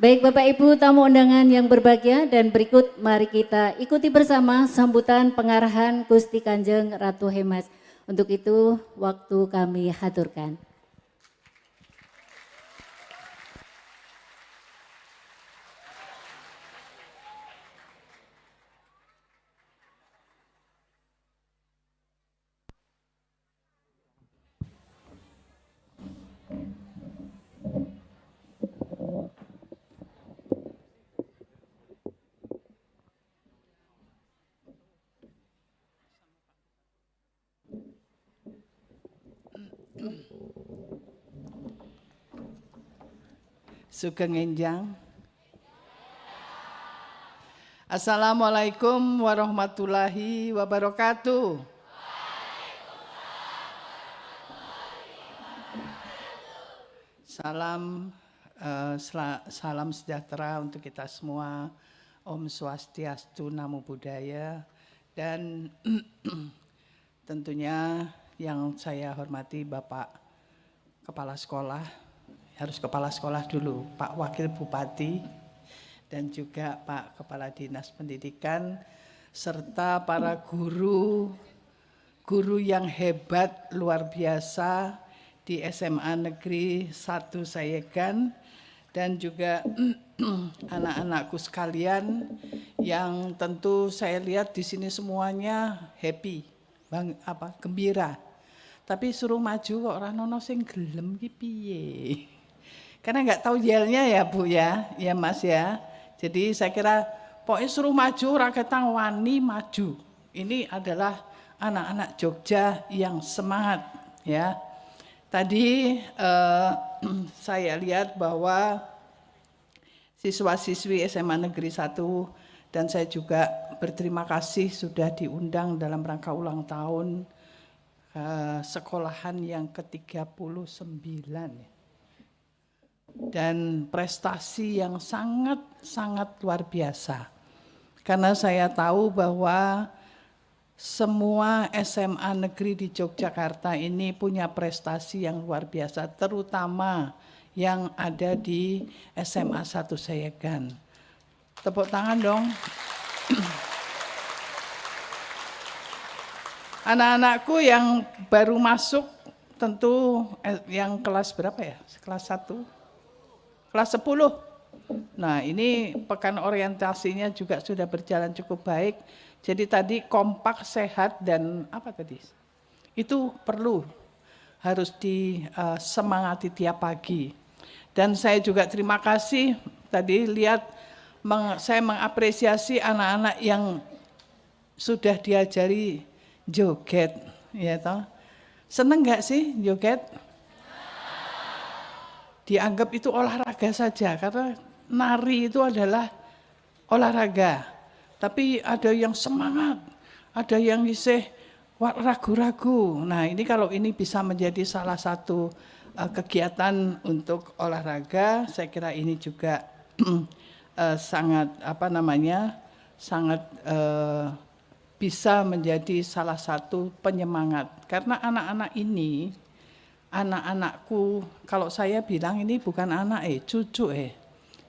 Baik Bapak Ibu tamu undangan yang berbahagia, dan berikut mari kita ikuti bersama sambutan pengarahan Gusti Kanjeng Ratu Hemas. Untuk itu waktu kami haturkan. Sugeng Enjang. Assalamualaikum warahmatullahi wabarakatuh. Salam sejahtera untuk kita semua. Om Swastiastu, Namo Buddhaya. Dan tentunya yang saya hormati Bapak Kepala Sekolah, harus Kepala Sekolah dulu, Pak Wakil Bupati, dan juga Pak Kepala Dinas Pendidikan, serta para guru yang hebat luar biasa di SMA Negeri 1 Sayegan, dan juga anak-anakku sekalian yang tentu saya lihat di sini semuanya happy, gembira. Tapi suruh maju kok ora ono sing gelem ki piye. Karena nggak tahu yelnya ya Bu ya Mas ya. Jadi saya kira pokoknya suruh maju, rakyat wani maju. Ini adalah anak-anak Jogja yang semangat ya. Tadi saya lihat bahwa siswa-siswi SMA Negeri 1, dan saya juga berterima kasih sudah diundang dalam rangka ulang tahun sekolahan yang ke-39 ya. Dan prestasi yang sangat luar biasa. Karena saya tahu bahwa semua SMA negeri di Yogyakarta ini punya prestasi yang luar biasa, terutama yang ada di SMA 1 Sayegan. Tepuk tangan dong. Anak-anakku yang baru masuk tentu yang kelas berapa ya? Kelas 1? Kelas 10. Nah, ini pekan orientasinya juga sudah berjalan cukup baik. Jadi tadi kompak, sehat, dan apa tadi? Itu perlu, harus disemangati tiap pagi. Dan saya juga terima kasih, tadi lihat saya mengapresiasi anak-anak yang sudah diajari joget, ya toh. Seneng nggak sih joget? Dianggap itu olahraga saja, karena nari itu adalah olahraga. Tapi ada yang semangat, ada yang isih ragu-ragu. Nah, ini kalau ini bisa menjadi salah satu kegiatan untuk olahraga, saya kira ini juga sangat sangat bisa menjadi salah satu penyemangat. Karena anak-anak ini, anak-anakku, kalau saya bilang ini bukan anak cucu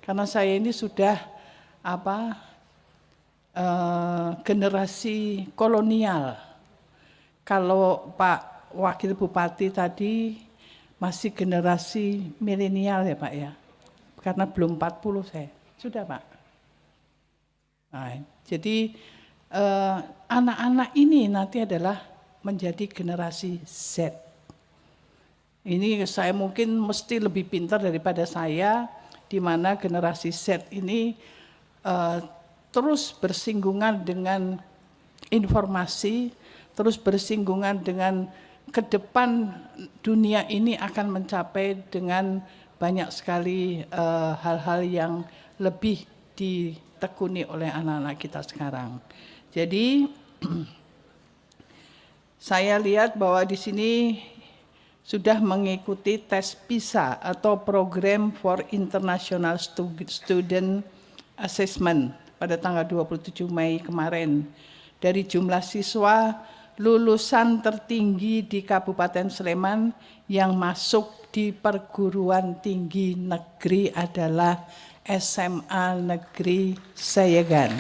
karena saya ini sudah generasi kolonial. Kalau Pak Wakil Bupati tadi masih generasi milenial ya Pak ya, karena belum 40 saya, sudah Pak. Nah, jadi anak-anak ini nanti adalah menjadi generasi Z. Ini saya mungkin mesti lebih pintar daripada saya, di mana generasi Z ini terus bersinggungan dengan informasi, terus bersinggungan dengan ke depan dunia ini akan mencapai dengan banyak sekali hal-hal yang lebih ditekuni oleh anak-anak kita sekarang. Jadi saya lihat bahwa di sini sudah mengikuti tes PISA atau Program for International Student Assessment pada tanggal 27 Mei kemarin. Dari jumlah siswa lulusan tertinggi di Kabupaten Sleman yang masuk di perguruan tinggi negeri adalah SMA Negeri Sayegan.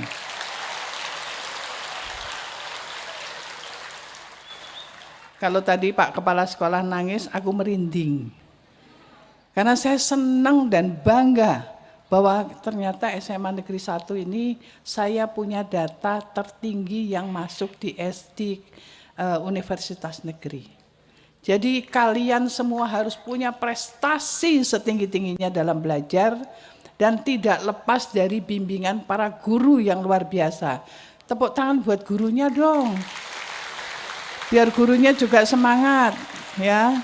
Kalau tadi Pak Kepala Sekolah nangis, aku merinding. Karena saya senang dan bangga bahwa ternyata SMA Negeri 1 ini saya punya data tertinggi yang masuk di SD Universitas Negeri. Jadi kalian semua harus punya prestasi setinggi-tingginya dalam belajar dan tidak lepas dari bimbingan para guru yang luar biasa. Tepuk tangan buat gurunya dong. Biar gurunya juga semangat, ya.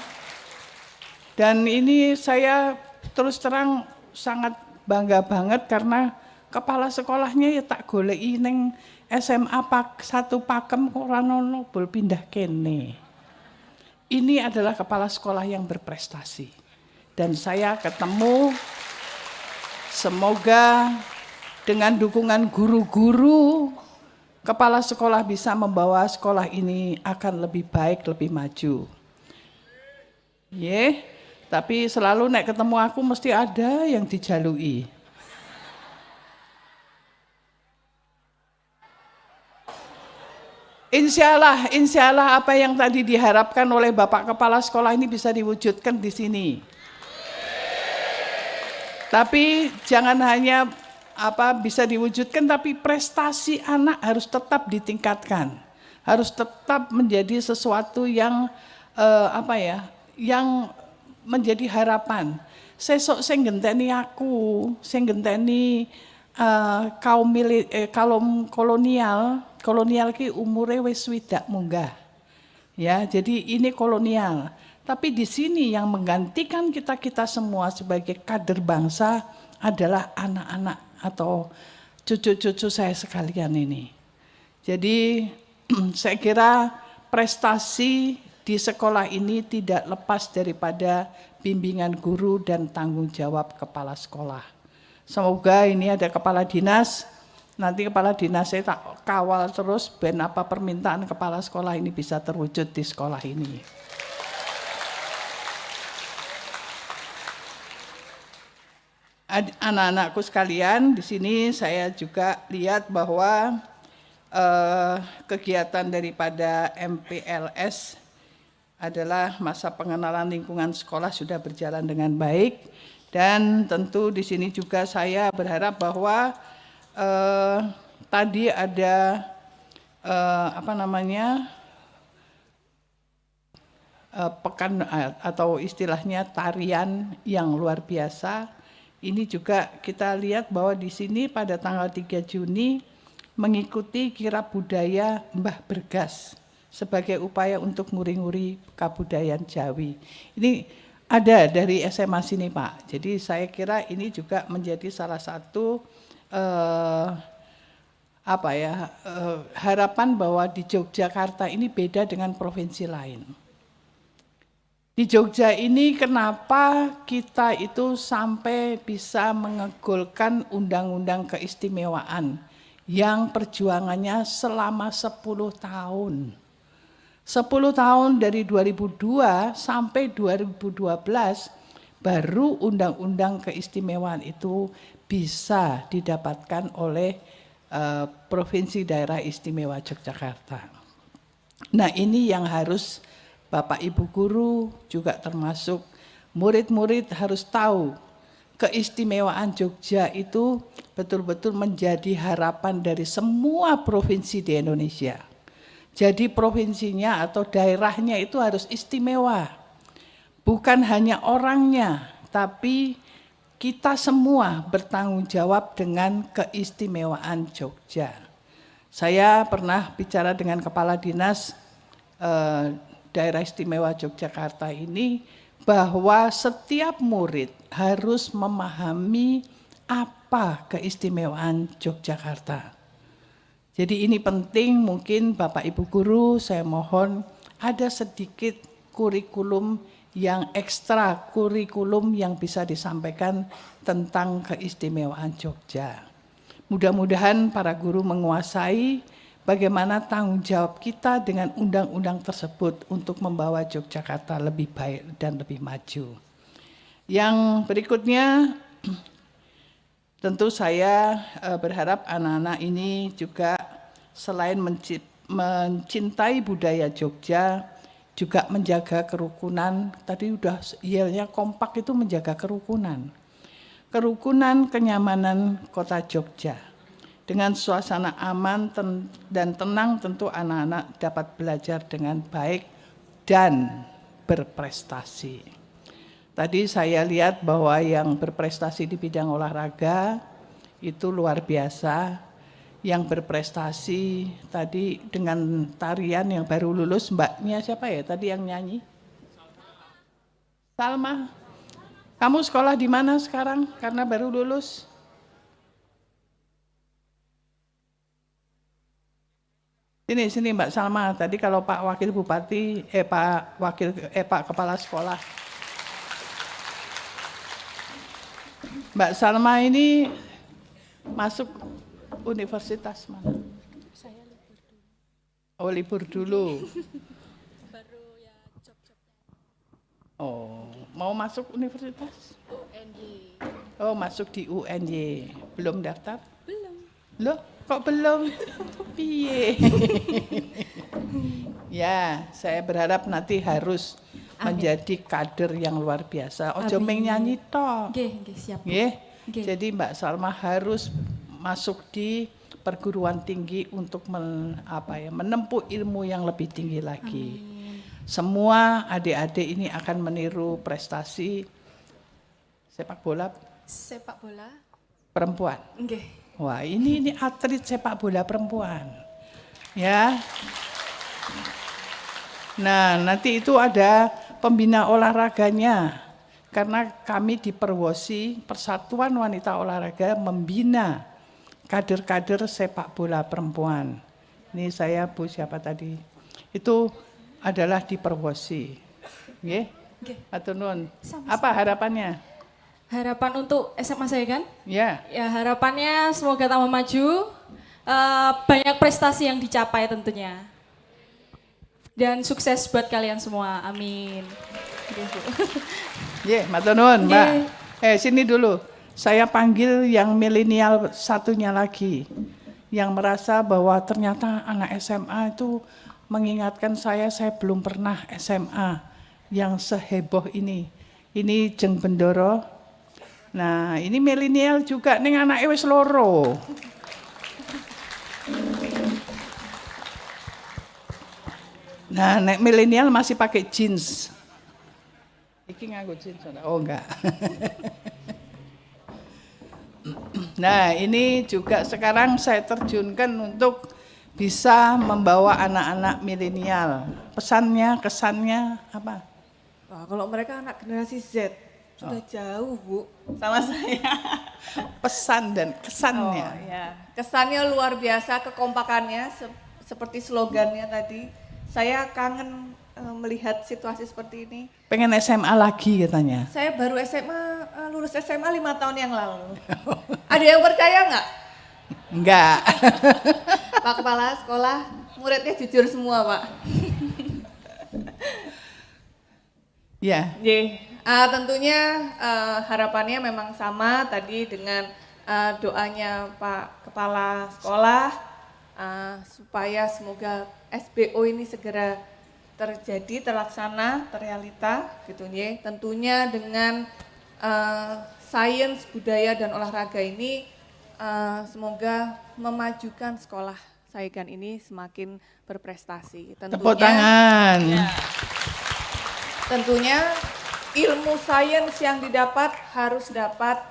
Dan ini saya terus terang sangat bangga banget karena kepala sekolahnya ya tak goleki ning SMA 1 Pakem kok ora ono bol pindah kene. Ini adalah kepala sekolah yang berprestasi. Dan saya ketemu, semoga dengan dukungan guru-guru, kepala sekolah bisa membawa sekolah ini akan lebih baik, lebih maju. Tapi selalu nek ketemu aku mesti ada yang dijalui. Insya Allah apa yang tadi diharapkan oleh Bapak Kepala Sekolah ini bisa diwujudkan di sini. Tapi jangan hanya bisa diwujudkan, tapi prestasi anak harus tetap ditingkatkan, harus tetap menjadi sesuatu yang yang menjadi harapan. Sesok sing genteni aku, sing genteni kaum kolonial ki umure wis swidak munggah. Ya, jadi ini kolonial. Tapi di sini yang menggantikan kita semua sebagai kader bangsa adalah anak-anak atau cucu-cucu saya sekalian ini. Jadi saya kira prestasi di sekolah ini tidak lepas daripada bimbingan guru dan tanggung jawab kepala sekolah. Semoga ini ada kepala dinas, nanti kepala dinas saya tak kawal terus ben apa permintaan kepala sekolah ini bisa terwujud di sekolah ini. Anak-anakku sekalian, di sini saya juga lihat bahwa kegiatan daripada MPLS adalah masa pengenalan lingkungan sekolah sudah berjalan dengan baik, dan tentu di sini juga saya berharap bahwa tadi ada pekan atau istilahnya tarian yang luar biasa. Ini juga kita lihat bahwa di sini pada tanggal 3 Juni mengikuti kirab budaya Mbah Bergas sebagai upaya untuk nguri-nguri kebudayaan Jawi. Ini ada dari SMA sini Pak. Jadi saya kira ini juga menjadi salah satu harapan bahwa di Yogyakarta ini beda dengan provinsi lain. Di Jogja ini kenapa kita itu sampai bisa mengegolkan undang-undang keistimewaan yang perjuangannya selama 10 tahun. 10 tahun dari 2002 sampai 2012 baru undang-undang keistimewaan itu bisa didapatkan oleh Provinsi Daerah Istimewa Yogyakarta. Nah, ini yang harus Bapak Ibu guru juga termasuk murid-murid harus tahu keistimewaan Jogja itu betul-betul menjadi harapan dari semua provinsi di Indonesia. Jadi provinsinya atau daerahnya itu harus istimewa. Bukan hanya orangnya, tapi kita semua bertanggung jawab dengan keistimewaan Jogja. Saya pernah bicara dengan Kepala Dinas Daerah Istimewa Yogyakarta ini bahwa setiap murid harus memahami apa keistimewaan Yogyakarta. Jadi ini penting, mungkin Bapak Ibu guru saya mohon ada sedikit kurikulum yang ekstra kurikulum yang bisa disampaikan tentang keistimewaan Jogja. Mudah-mudahan para guru menguasai bagaimana tanggung jawab kita dengan undang-undang tersebut untuk membawa Yogyakarta lebih baik dan lebih maju. Yang berikutnya, Tentu saya berharap anak-anak ini juga selain mencintai budaya Jogja, juga menjaga kerukunan. Tadi udah yelnya kompak itu menjaga kerukunan. Kerukunan kenyamanan kota Jogja. Dengan suasana aman dan tenang tentu anak-anak dapat belajar dengan baik dan berprestasi. Tadi saya lihat bahwa yang berprestasi di bidang olahraga itu luar biasa. Yang berprestasi tadi dengan tarian yang baru lulus, mbaknya siapa ya tadi yang nyanyi? Salma. Kamu sekolah di mana sekarang karena baru lulus? Sini Mbak Salma. Tadi kalau Pak Wakil Bupati, Pak Kepala Sekolah. Mbak Salma ini masuk universitas mana? Saya libur dulu. Oh, libur dulu. Baru ya job-jobnya. Oh, mau masuk universitas? UNY. Oh, masuk di UNY. Belum daftar? Belum. Loh, kok belum? Piye? Ya, saya berharap nanti harus menjadi kader yang luar biasa. Ojo meng nyanyi toh. Nggih, siap. Nggih. Nggih. Jadi Mbak Salma harus masuk di perguruan tinggi untuk menempuh ilmu yang lebih tinggi lagi. Amin. Semua adik-adik ini akan meniru prestasi sepak bola perempuan. Nggih. Wah, ini atlet sepak bola perempuan. Ya. Nah, nanti itu ada pembina olahraganya. Karena kami di Perwosi, Persatuan Wanita Olahraga membina kader-kader sepak bola perempuan. Ini saya Bu siapa tadi? Itu adalah di Perwosi. Nggih? Nggih. Atur nuwun. Sama-sama. Apa harapannya? Harapan untuk SMA saya kan? Ya. Ya harapannya semoga tambah maju, banyak prestasi yang dicapai tentunya. Dan sukses buat kalian semua, amin. Gitu. Matur nuwun, Mbak. Nggih. Sini dulu. Saya panggil yang milenial satunya lagi. Yang merasa bahwa ternyata anak SMA itu mengingatkan saya belum pernah SMA yang seheboh ini. Ini Jeng Bendoro. Nah, ini milenial juga ning anake wis loro. Nah, nek milenial masih pakai jeans. Iki nganggo jeans, oh enggak. Nah, ini juga sekarang saya terjunkan untuk bisa membawa anak-anak milenial. Pesannya, kesannya apa? Wah, kalau mereka anak generasi Z sudah jauh, Bu, sama saya. Pesan dan kesannya. Oh, ya. Kesannya luar biasa, kekompakannya seperti slogannya tadi. Saya kangen melihat situasi seperti ini. Pengen SMA lagi katanya. Saya baru lulus SMA 5 tahun yang lalu. Ada yang percaya nggak? Enggak. Pak Kepala Sekolah, muridnya jujur semua, Pak. Ya. Tentunya harapannya memang sama tadi dengan doanya Pak Kepala Sekolah supaya semoga SBO ini segera terjadi, terlaksana, terrealita gitu ya. Tentunya dengan sains, budaya dan olahraga ini semoga memajukan sekolah Saigan ini semakin berprestasi. Tepuk tangan. Ya, tentunya ilmu sains yang didapat harus dapat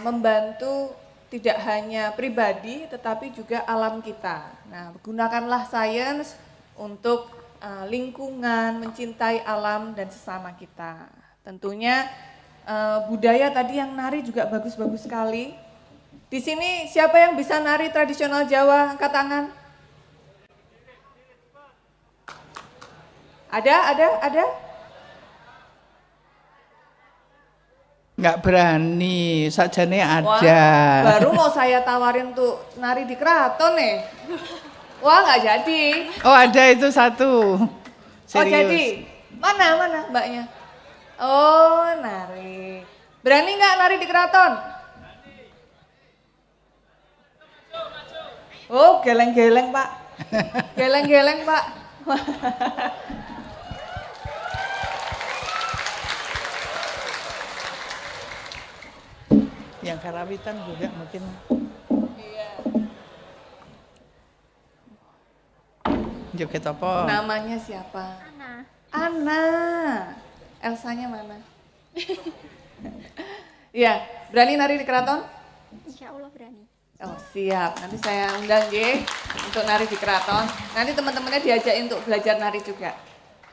membantu tidak hanya pribadi tetapi juga alam kita. Nah, gunakanlah sains untuk lingkungan, mencintai alam dan sesama kita. Tentunya budaya tadi yang nari juga bagus-bagus sekali. Di sini siapa yang bisa nari tradisional Jawa? Angkat tangan. Ada? Enggak berani, sajane ada. Wah, baru mau saya tawarin tuh nari di keraton nih. Wah, nggak jadi. Oh, ada itu satu. Serius. Oh, jadi. Mana mbaknya? Oh, nari. Berani nggak nari di keraton? Oh, geleng-geleng Pak. Geleng-geleng Pak. Yang karawitan juga mungkin. Joget apa? Namanya siapa? Ana. Elsanya mana? Iya, berani nari di keraton? Insya Allah berani. Oh siap, nanti saya undang Ye untuk nari di keraton. Nanti teman-temannya diajakin untuk belajar nari juga.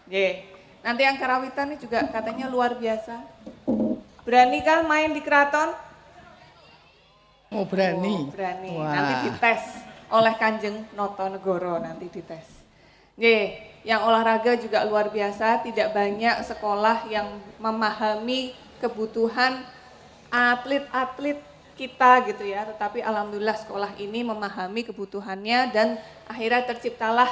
Ye, nanti yang karawitan ini juga katanya luar biasa. Beranikah main di keraton? Oh berani. Oh, berani. Wah. Nanti dites oleh Kanjeng Notonegoro, nanti dites. Ye, yang olahraga juga luar biasa. Tidak banyak sekolah yang memahami kebutuhan atlet-atlet kita gitu ya, tetapi alhamdulillah sekolah ini memahami kebutuhannya dan akhirnya terciptalah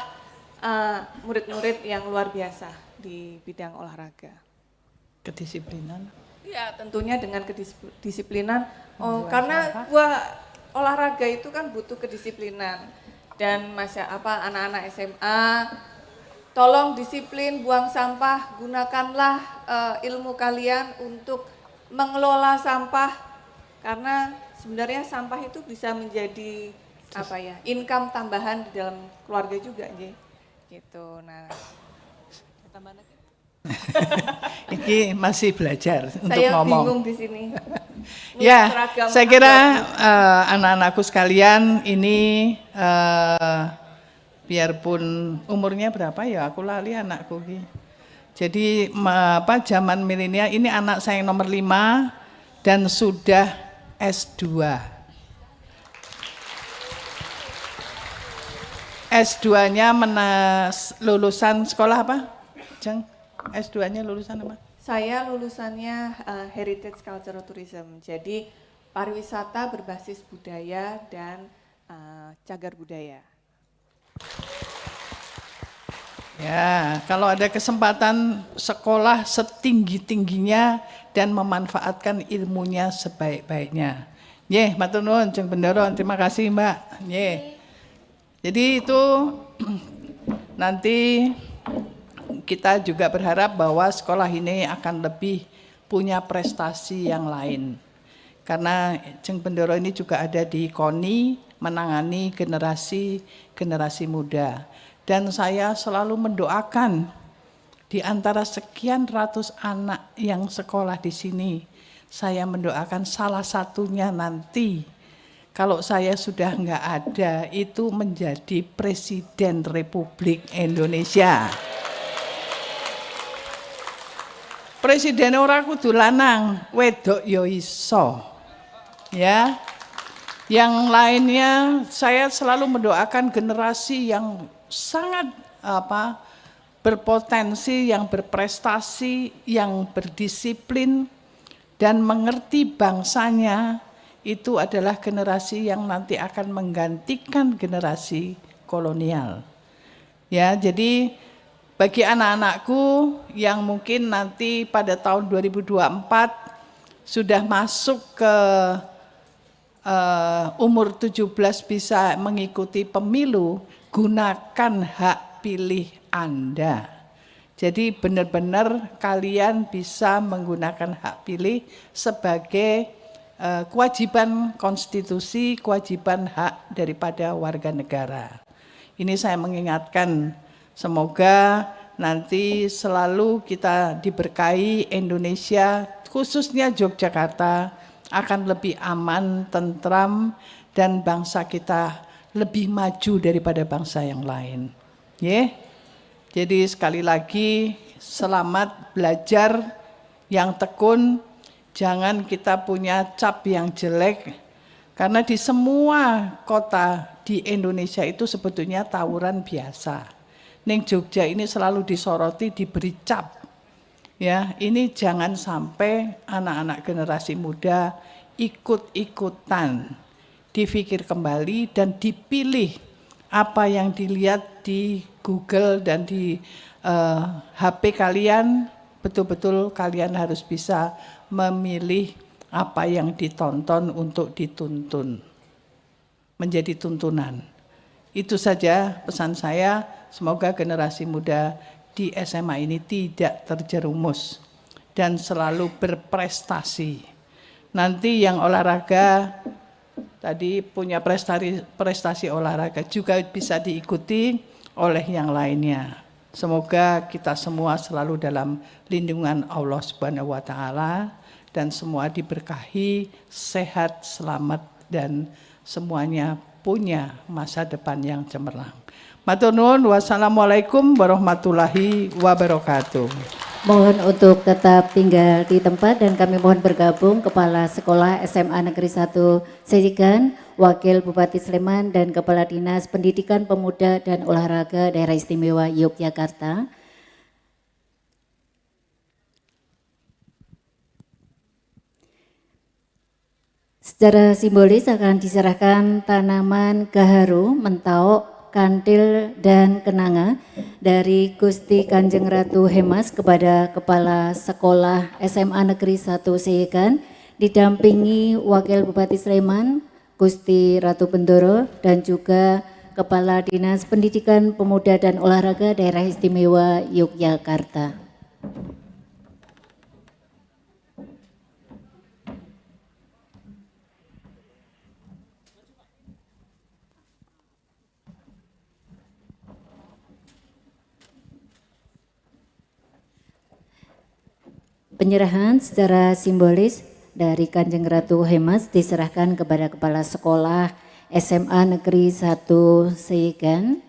murid-murid yang luar biasa di bidang olahraga. Kedisiplinan. Ya tentunya dengan kedisiplinan, karena olahraga itu kan butuh kedisiplinan dan anak-anak SMA tolong disiplin buang sampah, gunakanlah ilmu kalian untuk mengelola sampah. Karena sebenarnya sampah itu bisa menjadi income tambahan di dalam keluarga juga, gitu. Nah, tambah lagi. Ini masih belajar untuk Saya ngomong. bingung di sini. Ya, Seragam saya kira abu-abu. anak-anakku sekalian ini biarpun umurnya berapa ya, aku lali anakku. Jadi zaman milenial ini anak saya yang nomor 5 dan sudah S2. S2-nya lulusan sekolah apa? Jeng, S2-nya lulusan apa? Saya lulusannya Heritage Cultural Tourism. Jadi pariwisata berbasis budaya dan cagar budaya. Ya, kalau ada kesempatan sekolah setinggi-tingginya dan memanfaatkan ilmunya sebaik-baiknya. Nggih, matur nuwun Jeng Bendoro, terima kasih Mbak. Nggih. Jadi itu nanti kita juga berharap bahwa sekolah ini akan lebih punya prestasi yang lain. Karena Jeng Bendoro ini juga ada di KONI menangani generasi muda. Dan saya selalu mendoakan di antara sekian ratus anak yang sekolah di sini, saya mendoakan salah satunya nanti kalau saya sudah enggak ada itu menjadi Presiden Republik Indonesia. Presiden ora kudu lanang, wedok ya iso. Ya. Yang lainnya saya selalu mendoakan generasi yang sangat berpotensi, yang berprestasi, yang berdisiplin dan mengerti bangsanya, itu adalah generasi yang nanti akan menggantikan generasi kolonial. Ya, jadi bagi anak-anakku yang mungkin nanti pada tahun 2024 sudah masuk ke umur 17 bisa mengikuti pemilu, gunakan hak pilih Anda. Jadi benar-benar kalian bisa menggunakan hak pilih sebagai kewajiban konstitusi, kewajiban hak daripada warga negara. Ini saya mengingatkan, semoga nanti selalu kita diberkahi Indonesia, khususnya Yogyakarta, akan lebih aman, tentram, dan bangsa kita lebih maju daripada bangsa yang lain. Jadi sekali lagi selamat belajar yang tekun, jangan kita punya cap yang jelek, karena di semua kota di Indonesia itu sebetulnya tawuran biasa. Ning Jogja ini selalu disoroti, diberi cap. Ya, ini jangan sampai anak-anak generasi muda ikut-ikutan. Dipikir kembali dan dipilih apa yang dilihat di Google dan di HP kalian, betul-betul kalian harus bisa memilih apa yang ditonton untuk dituntun. Menjadi tuntunan. Itu saja pesan saya, semoga generasi muda di SMA ini tidak terjerumus dan selalu berprestasi. Nanti yang olahraga tadi punya prestasi olahraga juga bisa diikuti oleh yang lainnya. Semoga kita semua selalu dalam lindungan Allah Subhanahu wa taala dan semua diberkahi, sehat, selamat dan semuanya punya masa depan yang cemerlang. Matur nuwun, wassalamualaikum warahmatullahi wabarakatuh. Mohon untuk tetap tinggal di tempat dan kami mohon bergabung Kepala Sekolah SMA Negeri 1 Sejigan, Wakil Bupati Sleman dan Kepala Dinas Pendidikan Pemuda dan Olahraga Daerah Istimewa Yogyakarta. Secara simbolis akan diserahkan tanaman gaharu, mentauk, kantil, dan kenanga dari Gusti Kanjeng Ratu Hemas kepada Kepala Sekolah SMA Negeri 1 Seyegan, didampingi Wakil Bupati Sleman, Gusti Ratu Bendoro, dan juga Kepala Dinas Pendidikan Pemuda dan Olahraga Daerah Istimewa Yogyakarta. Penyerahan secara simbolis dari Kanjeng Ratu Hemas diserahkan kepada Kepala Sekolah SMA Negeri 1 Seyegan.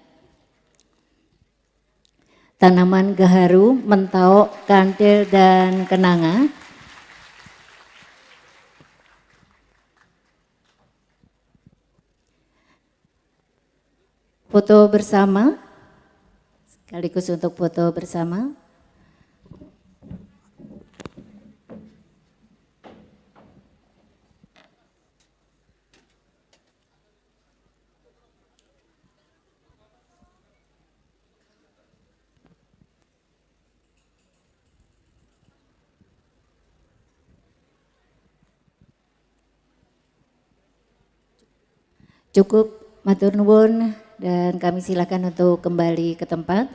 Tanaman gaharu, mentauk, kantil, dan kenanga foto bersama, sekaligus untuk foto bersama. Cukup, matur nuwun, dan kami silakan untuk kembali ke tempat.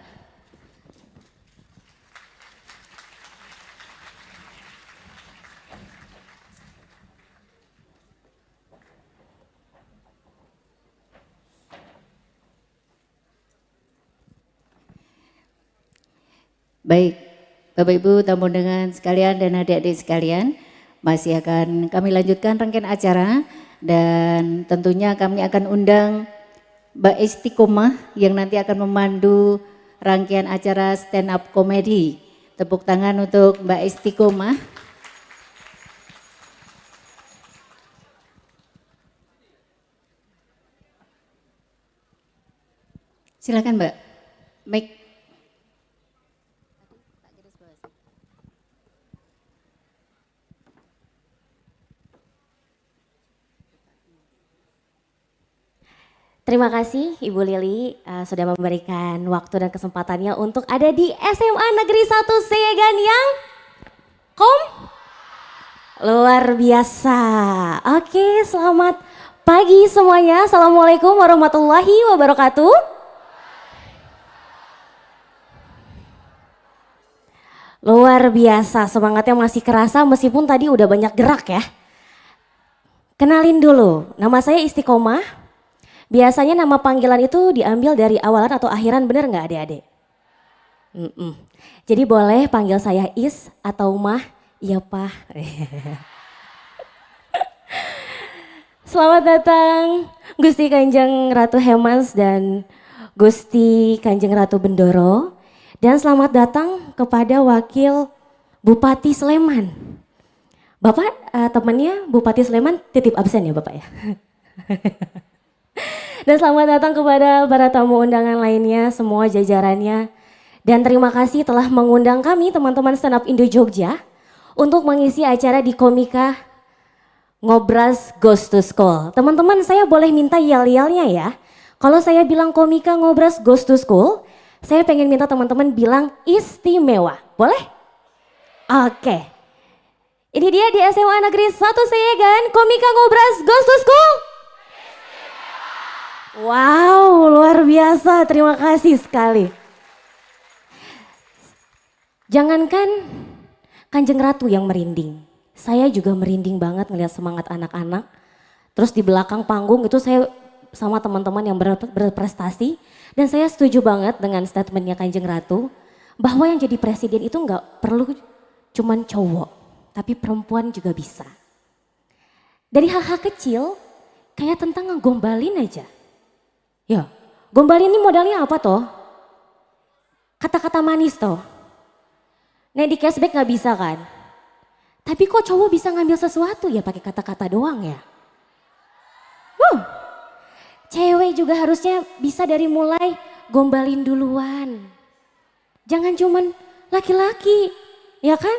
Baik, Bapak Ibu tamu undangan sekalian dan adik-adik sekalian, masih akan kami lanjutkan rangkaian acara. Dan tentunya kami akan undang Mbak Istiqomah yang nanti akan memandu rangkaian acara stand up comedy. Tepuk tangan untuk Mbak Istiqomah. Silakan Mbak. Mic. Terima kasih Ibu Lili sudah memberikan waktu dan kesempatannya untuk ada di SMA Negeri 1 Seyegan yang luar biasa. Oke, selamat pagi semuanya. Assalamualaikum warahmatullahi wabarakatuh. Luar biasa, semangatnya masih kerasa meskipun tadi udah banyak gerak ya. Kenalin dulu, nama saya Istiqomah. Biasanya nama panggilan itu diambil dari awalan atau akhiran, bener nggak adik-adik? Jadi boleh panggil saya Is atau Mah, iya Pak. Selamat datang Gusti Kanjeng Ratu Hemas dan Gusti Kanjeng Ratu Bendoro. Dan selamat datang kepada Wakil Bupati Sleman. Bapak temannya Bupati Sleman titip absen ya Bapak ya? Dan selamat datang kepada para tamu undangan lainnya, semua jajarannya. Dan terima kasih telah mengundang kami teman-teman Stand Up Indo Jogja untuk mengisi acara di Komika Ngobras Goes to School. Teman-teman saya boleh minta yel-yelnya ya. Kalau saya bilang Komika Ngobras Goes to School, saya pengen minta teman-teman bilang istimewa. Boleh? Oke. Ini dia di SMA Negeri 1 Seyegan, Komika Ngobras Goes to School. Wow, luar luar biasa, terima kasih sekali. Jangankan Kanjeng Ratu yang merinding, saya juga merinding banget ngelihat semangat anak-anak. Terus di belakang panggung itu saya sama teman-teman yang berprestasi, dan saya setuju banget dengan statementnya Kanjeng Ratu bahwa yang jadi presiden itu nggak perlu cuman cowok, tapi perempuan juga bisa. Dari hal-hal kecil kayak tentang ngegombalin aja. Ya, gombalin ini modalnya apa toh? Kata-kata manis toh. Nah di cashback nggak bisa kan? Tapi kok cowok bisa ngambil sesuatu ya pakai kata-kata doang ya? Cewek juga harusnya bisa dari mulai gombalin duluan. Jangan cuman laki-laki, ya kan?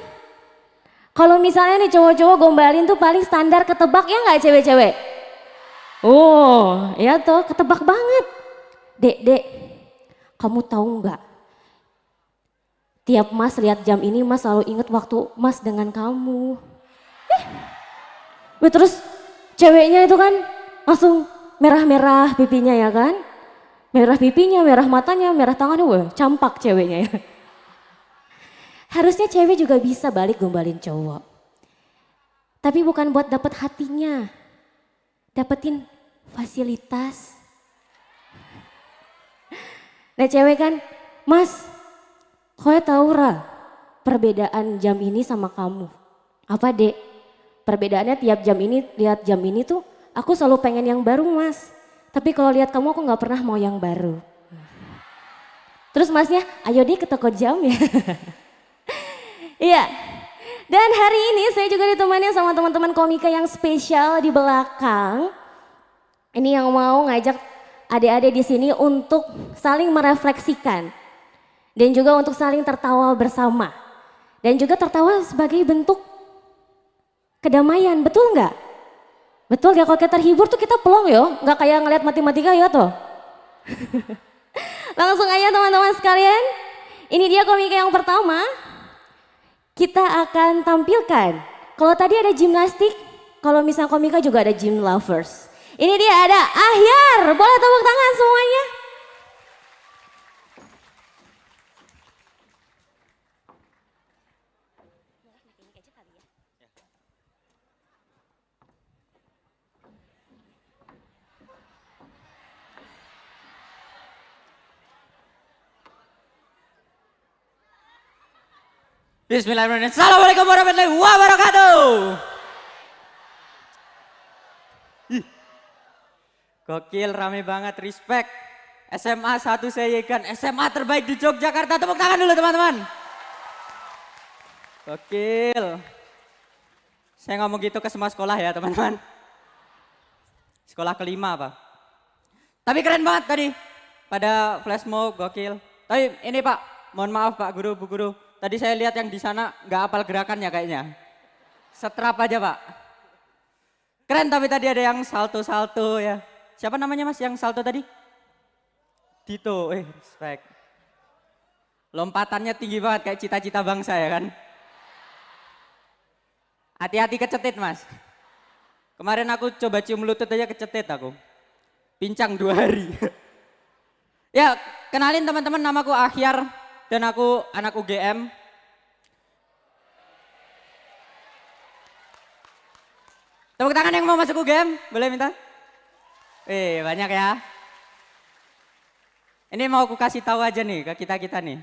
Kalau misalnya nih cowok-cowok gombalin tuh paling standar ketebak ya nggak cewek-cewek? Oh, ya toh ketebak banget. Dek, kamu tahu nggak? Tiap Mas lihat jam ini Mas selalu inget waktu Mas dengan kamu. Terus ceweknya itu kan langsung merah-merah pipinya ya kan? Merah pipinya, merah matanya, merah tangannya, wah campak ceweknya ya. Harusnya cewek juga bisa balik gombalin cowok. Tapi bukan buat dapet hatinya, dapetin fasilitas. Nah cewek kan, Mas, kowe tahu ra perbedaan jam ini sama kamu? Apa dek? Perbedaannya tiap jam ini, lihat jam ini tuh aku selalu pengen yang baru Mas. Tapi kalau lihat kamu aku nggak pernah mau yang baru. Terus Masnya, ayo deh ke toko jam ya. Iya. Dan hari ini saya juga ditemani sama teman-teman komika yang spesial di belakang. Ini yang mau ngajak adik-adik di sini untuk saling merefleksikan. Dan juga untuk saling tertawa bersama. Dan juga tertawa sebagai bentuk kedamaian, betul nggak? Betul ya, kalau kita terhibur tuh kita pelong yo, nggak kayak ngeliat matematika ya toh. Langsung aja teman-teman sekalian, ini dia komika yang pertama. Kita akan tampilkan, kalau tadi ada gimnastik, kalau misalnya komika juga ada gym lovers. Ini dia ada Ahyar, boleh tepuk tangan semuanya. Bismillahirrahmanirrahim. Assalamualaikum warahmatullahi wabarakatuh. Ih, gokil, rame banget, respect. SMA 1 Sayegan, SMA terbaik di Yogyakarta. Tepuk tangan dulu teman-teman. Gokil. Saya ngomong gitu ke semua sekolah ya teman-teman. Sekolah kelima apa. Tapi keren banget tadi. Pada flash mob, gokil. Tapi ini Pak, mohon maaf Pak Guru, Bu Guru. Tadi saya lihat yang di sana nggak hafal gerakannya kayaknya. Setrap aja Pak. Keren tapi tadi ada yang salto-salto ya. Siapa namanya Mas yang salto tadi? Dito, respect. Lompatannya tinggi banget kayak cita-cita bangsa ya kan. Hati-hati kecetit Mas. Kemarin aku coba cium lutut aja kecetit aku. Pincang 2 hari. Ya kenalin teman-teman, namaku Ahyar. Dan aku anak UGM. Tepuk tangan yang mau masuk UGM, boleh minta? Banyak ya. Ini mau aku kasih tahu aja nih ke kita-kita nih.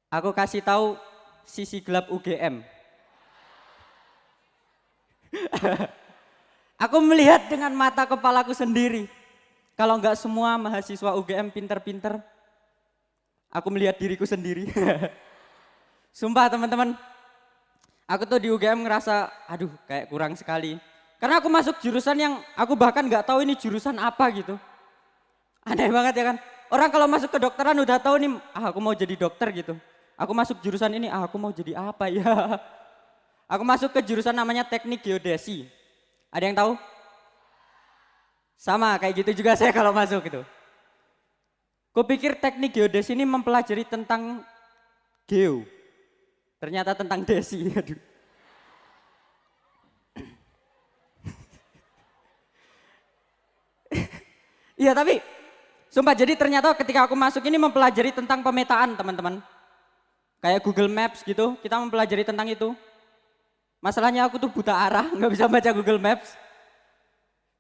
Aku kasih tahu sisi gelap UGM. Aku melihat dengan mata kepalaku sendiri. Kalau enggak semua mahasiswa UGM pinter-pinter, aku melihat diriku sendiri. Sumpah teman-teman, aku tuh di UGM ngerasa, aduh kayak kurang sekali. Karena aku masuk jurusan yang aku bahkan nggak tahu ini jurusan apa gitu. Aneh banget ya kan. Orang kalau masuk ke dokteran udah tahu nih, aku mau jadi dokter gitu. Aku masuk jurusan ini, aku mau jadi apa ya. Aku masuk ke jurusan namanya teknik geodesi. Ada yang tahu? Sama kayak gitu juga saya kalau masuk gitu. Kupikir teknik geodesi ini mempelajari tentang geo. Ternyata tentang desi. Aduh. Iya tapi, sumpah jadi ternyata ketika aku masuk ini mempelajari tentang pemetaan teman-teman. Kayak Google Maps gitu, kita mempelajari tentang itu. Masalahnya aku tuh buta arah, nggak bisa baca Google Maps.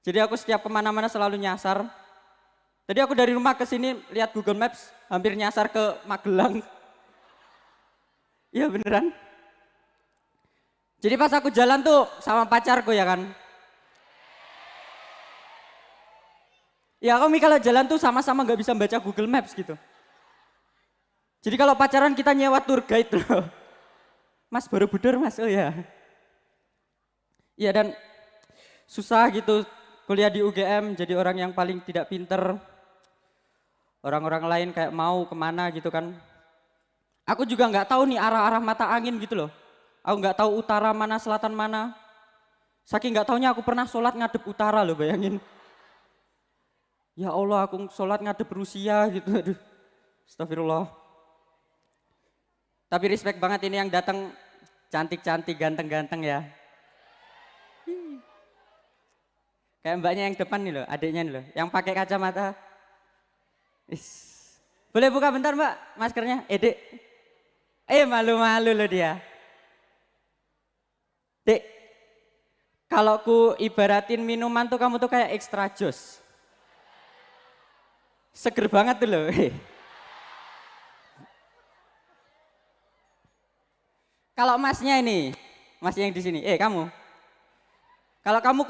Jadi aku setiap kemana-mana selalu nyasar. Jadi aku dari rumah ke sini lihat Google Maps, hampir nyasar ke Magelang. Iya beneran. Jadi pas aku jalan tuh sama pacarku ya kan. Ya kami kalau jalan tuh sama-sama nggak bisa baca Google Maps gitu. Jadi kalau pacaran kita nyewa tour guide loh. Mas Borobudur mas, oh ya. Iya dan susah gitu kuliah di UGM jadi orang yang paling tidak pinter. Orang-orang lain kayak mau kemana gitu kan. Aku juga nggak tahu nih arah-arah mata angin gitu loh. Aku nggak tahu utara mana, selatan mana. Saking nggak taunya aku pernah sholat ngadep utara loh, bayangin. Ya Allah, aku sholat ngadep Rusia gitu. Aduh, astagfirullah. Tapi respect banget ini yang datang cantik-cantik, ganteng-ganteng ya. Kayak mbaknya yang depan nih loh, adiknya nih loh, yang pakai kacamata. Boleh buka bentar mbak maskernya, Dek. Malu-malu loh dia. Dek, kalau ku ibaratin minuman tuh kamu tuh kayak extra jus. Seger banget tuh loh. Kalau masnya ini, masnya yang di sini, kamu. Kalau kamu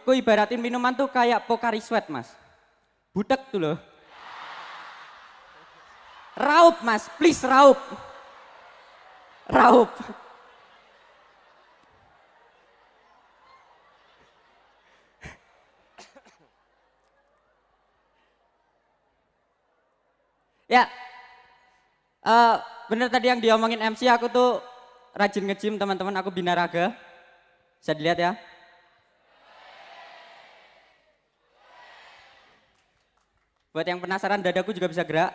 ku ibaratin minuman tuh kayak Pocari Sweat mas. Budek tuh loh. Raup mas, please raup. Raup. Ya, bener tadi yang diomongin MC, aku tuh rajin nge-gym teman-teman, aku binaraga. Bisa dilihat ya. Buat yang penasaran dadaku juga bisa gerak.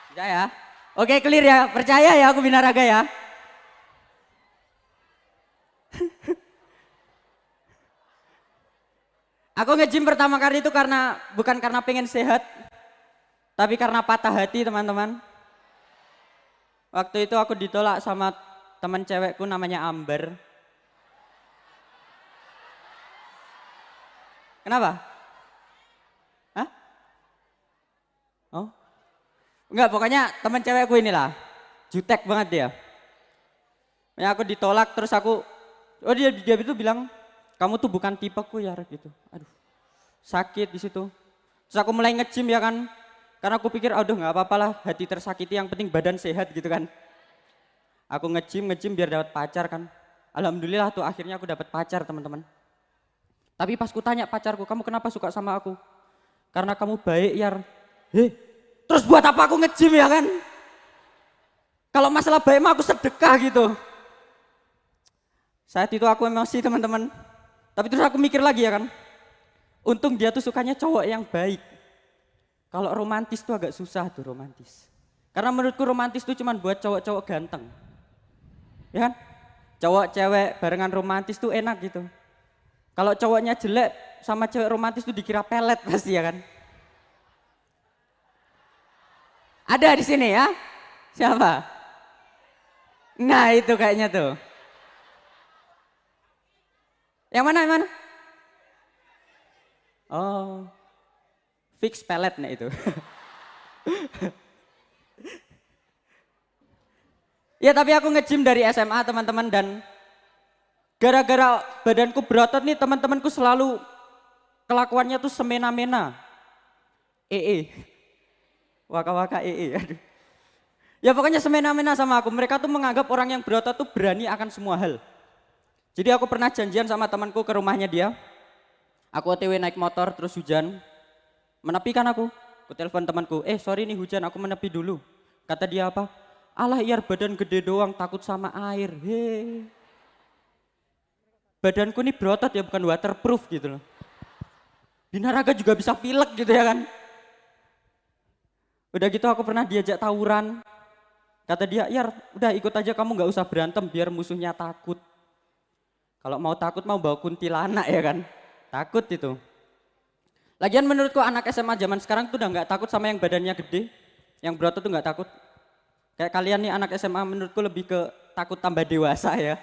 Bisa ya? Oke clear ya, percaya ya aku binaraga ya. Aku nge-gym pertama kali itu bukan karena pengen sehat, tapi karena patah hati teman-teman. Waktu itu aku ditolak sama teman cewekku namanya Amber. Kenapa? Hah? Oh? Enggak, pokoknya teman cewekku inilah. Jutek banget dia. Ya aku ditolak terus dia itu bilang, kamu tuh bukan tipeku ya gitu. Aduh, sakit di situ. Terus aku mulai nge-gym ya kan. Karena aku pikir, aduh nggak apa-apa lah, hati tersakiti yang penting badan sehat gitu kan. Aku nge-gym biar dapat pacar kan. Alhamdulillah tuh akhirnya aku dapat pacar teman-teman. Tapi pas ku tanya pacarku, kamu kenapa suka sama aku? Karena kamu baik Yar. Terus buat apa aku nge-gym ya kan? Kalau masalah baik mah aku sedekah gitu. Saat itu aku emosi teman-teman. Tapi terus aku mikir lagi ya kan. Untung dia tuh sukanya cowok yang baik. Kalau romantis tuh agak susah tuh romantis. Karena menurutku romantis tuh cuma buat cowok-cowok ganteng. Ya kan? Cowok cewek barengan romantis tuh enak gitu. Kalau cowoknya jelek sama cewek romantis tuh dikira pelet pasti ya kan. Ada di sini ya? Siapa? Nah itu kayaknya tuh. Yang mana? Oh, fix pelet nih itu. Ya tapi aku nge-gym dari SMA teman-teman dan gara-gara badanku berotot nih teman-temanku selalu kelakuannya tuh semena-mena. Waka-waka aduh. Ya pokoknya semena-mena sama aku. Mereka tuh menganggap orang yang berotot tuh berani akan semua hal. Jadi aku pernah janjian sama temanku ke rumahnya dia. Aku OTW naik motor terus hujan. Menepi kan aku. Aku telepon temanku, sorry nih hujan aku menepi dulu. Kata dia apa? Alah Yar badan gede doang takut sama air. Badanku nih berotot ya bukan waterproof gitu loh. Binaraga juga bisa pilek gitu ya kan. Udah gitu aku pernah diajak tawuran. Kata dia, Yar udah ikut aja kamu gak usah berantem biar musuhnya takut. Kalau mau takut mau bawa kuntilanak ya kan. takut itu. Lagian menurutku anak SMA zaman sekarang tuh udah nggak takut sama yang badannya gede, yang berotot tuh nggak takut. Kayak kalian nih anak SMA menurutku lebih ke takut tambah dewasa ya.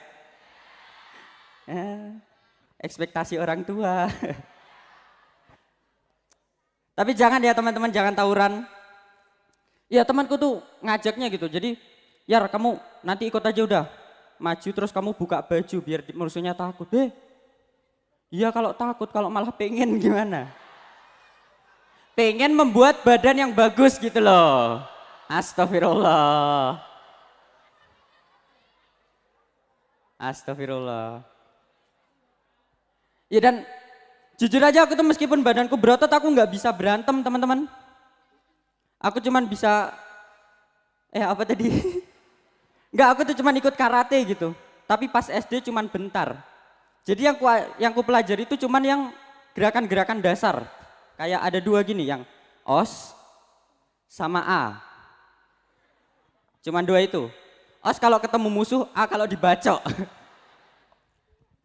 Ekspektasi orang tua. Tapi jangan ya teman-teman, jangan tawuran. Ya temanku tuh ngajaknya gitu, jadi Yar kamu nanti ikut aja udah. Maju terus kamu buka baju biar musuhnya takut. Iya kalau takut, kalau malah pengen gimana? Pengen membuat badan yang bagus gitu loh. Astagfirullah. Astagfirullah. Ya dan jujur aja aku tuh meskipun badanku berotot aku nggak bisa berantem teman-teman. Aku cuman bisa, apa tadi? Nggak, aku tuh cuman ikut karate gitu. Tapi pas SD cuman bentar. Jadi yang ku pelajari itu cuman yang gerakan-gerakan dasar. Kayak ada 2 gini, yang OS sama A. Cuman 2 itu. OS kalau ketemu musuh, A kalau dibacok.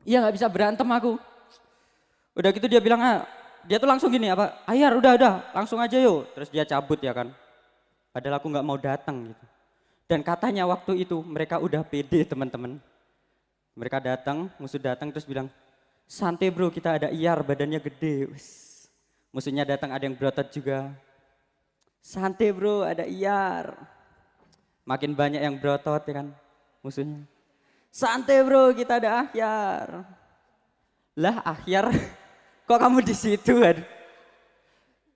Iya nggak bisa berantem aku. Udah gitu dia bilang, dia tuh langsung gini apa, Ayar udah, langsung aja yuk. Terus dia cabut ya kan. Padahal aku nggak mau datang gitu. Dan katanya waktu itu mereka udah pede teman-teman. Mereka datang, musuh datang terus bilang, santai bro kita ada Iyar badannya gede. Musuhnya datang ada yang berotot juga. Santai bro ada Iyar. Makin banyak yang berotot ya kan musuhnya. Santai bro kita ada Ahyar. Lah Ahyar kok kamu di situ?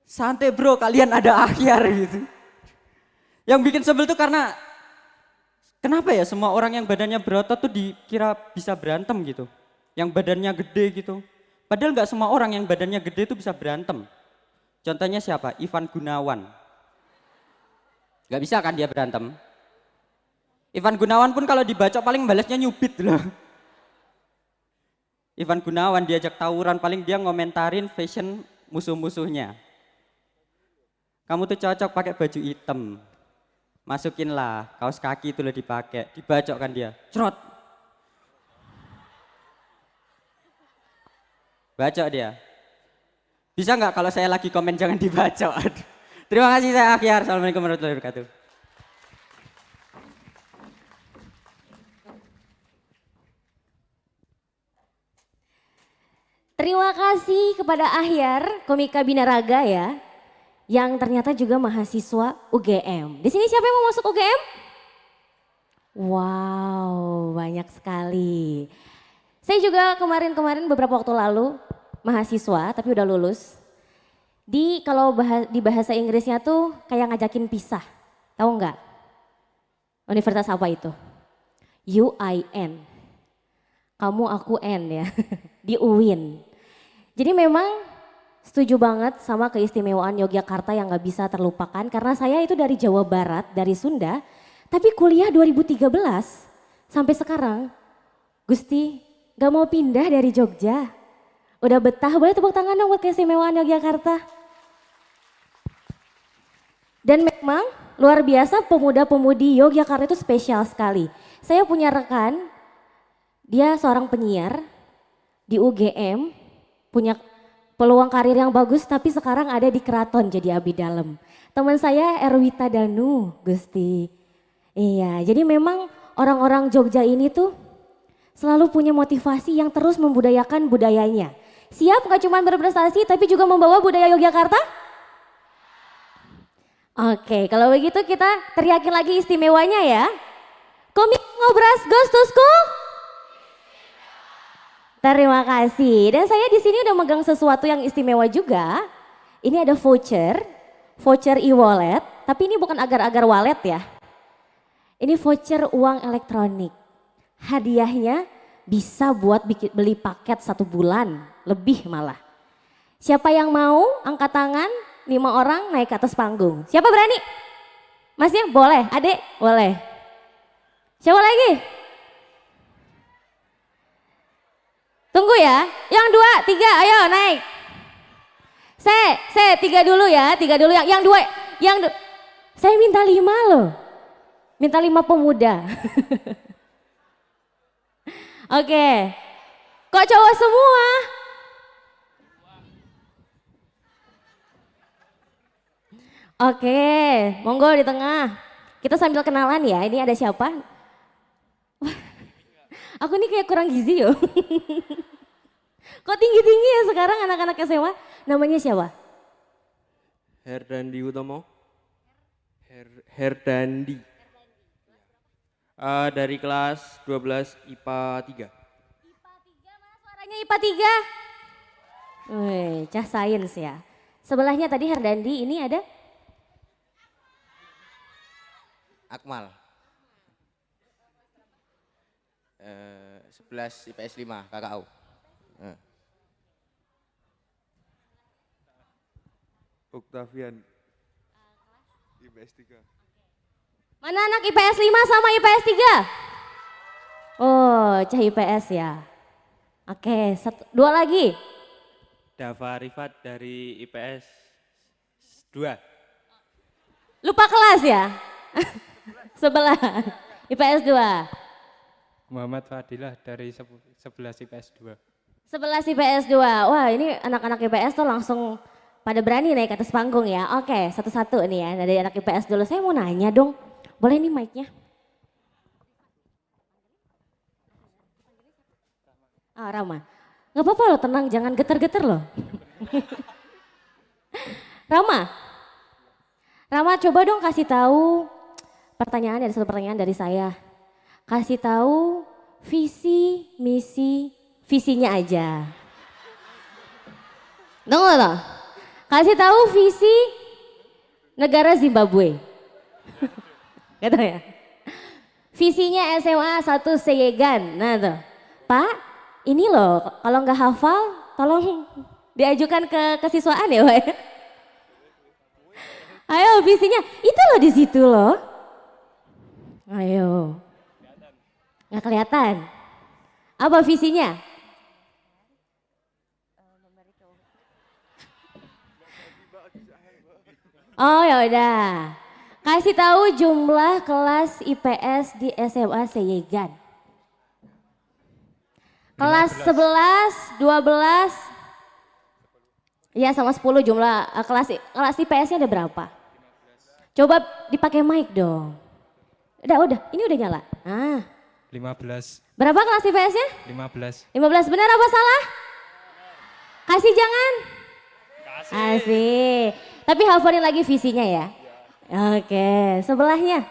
Santai bro kalian ada Ahyar gitu. Yang bikin sebel tuh karena kenapa ya semua orang yang badannya berotot tuh dikira bisa berantem gitu. Yang badannya gede gitu. Padahal nggak semua orang yang badannya gede itu bisa berantem. Contohnya siapa? Ivan Gunawan. Nggak bisa kan dia berantem. Ivan Gunawan pun kalau dibacok paling balasnya nyubit loh. Ivan Gunawan diajak tawuran paling dia ngomentarin fashion musuh-musuhnya. Kamu tuh cocok pakai baju hitam. Masukinlah kaos kaki itu loh dipakai. Dibacok kan dia. Cerot. Bacok dia. Bisa nggak kalau saya lagi komen jangan dibacok? Terima kasih saya Akhyar. Assalamualaikum warahmatullahi wabarakatuh. Terima kasih kepada Ahyar, komika binaraga ya, yang ternyata juga mahasiswa UGM. Di sini siapa yang mau masuk UGM? Wow, banyak sekali. Saya juga kemarin beberapa waktu lalu mahasiswa, tapi udah lulus. Kalau di bahasa Inggrisnya tuh kayak ngajakin pisah, tahu nggak? Universitas apa itu? UIN. Kamu aku N ya, di UIN. Jadi memang setuju banget sama keistimewaan Yogyakarta yang gak bisa terlupakan karena saya itu dari Jawa Barat, dari Sunda, tapi kuliah 2013 sampai sekarang, Gusti gak mau pindah dari Jogja. Udah betah, boleh tepuk tangan dong buat keistimewaan Yogyakarta. Dan memang luar biasa pemuda-pemudi Yogyakarta itu spesial sekali. Saya punya rekan, dia seorang penyiar di UGM, punya peluang karir yang bagus tapi sekarang ada di keraton jadi abdi dalam. Teman saya Erwita Danu, Gusti. Iya, jadi memang orang-orang Jogja ini tuh selalu punya motivasi yang terus membudayakan budayanya. Siap gak cuma berprestasi tapi juga membawa budaya Yogyakarta? Oke, kalau begitu kita teriakin lagi istimewanya ya. Komik Ngobras Ghost to School. Terima kasih. Dan saya di sini udah megang sesuatu yang istimewa juga. Ini ada voucher e-wallet, tapi ini bukan agar-agar wallet ya. Ini voucher uang elektronik. Hadiahnya bisa buat beli paket 1 bulan, lebih malah. Siapa yang mau angkat tangan, 5 orang naik ke atas panggung. Siapa berani? Masnya boleh, adik boleh. Siapa lagi? Tunggu ya, yang 2, 3, ayo naik. Tiga dulu ya, 3 dulu yang 2, saya minta 5 loh. Minta 5 pemuda. Oke. Kok cowok semua? Oke, monggo di tengah. Kita sambil kenalan ya, ini ada siapa? Wah, aku nih kayak kurang gizi yo. Kok tinggi-tinggi ya sekarang anak-anak SMA? Namanya siapa? Herdandi Utomo. Herdandi. Dari kelas 12 IPA 3. IPA 3, mana suaranya IPA 3? Wih, cah sains ya. Sebelahnya tadi Herdandi, ini ada? Akmal. 11 IPS 5 KKU. Octavian. IPS 3. Mana anak IPS 5 sama IPS 3? Oh, cah IPS ya. Oke, dua lagi. Dava Rifat dari IPS 2. Lupa kelas ya? Sebelah, IPS 2. Muhammad Fadilah dari 11 IPS 2. 11 IPS 2. Wah, ini anak-anak IPS tuh langsung pada berani naik ke atas panggung ya. Oke, satu-satu nih ya dari anak IPS dulu. Saya mau nanya dong, boleh nih mic-nya? Ah, Rama. Nggak apa-apa loh, tenang, jangan geter-geter loh. Rama coba dong kasih tahu pertanyaan, ada satu pertanyaan dari saya. Kasih tahu visi, misi, visinya aja. Tunggu loh. Kasih tahu visi negara Zimbabwe. Gitu ya. Visinya SMA 1 Seyegan. Nah tuh. Pak, ini loh kalau nggak hafal tolong diajukan ke kesiswaan ya Pak. Ayo visinya, itu loh di situ loh. Ayo. Nggak kelihatan. Apa visinya? Oh ya udah. Kasih tahu jumlah kelas IPS di SMA Seyegan. Kelas 11, 12, ya sama 10 jumlah kelas IPS-nya ada berapa? Coba dipakai mic dong. Udah, ini udah nyala. Ah. 15. Berapa kelas IPS-nya? 15. 15, benar apa salah? Kasih jangan? Kasih. Tapi hafalin lagi visinya ya. Oke, sebelahnya.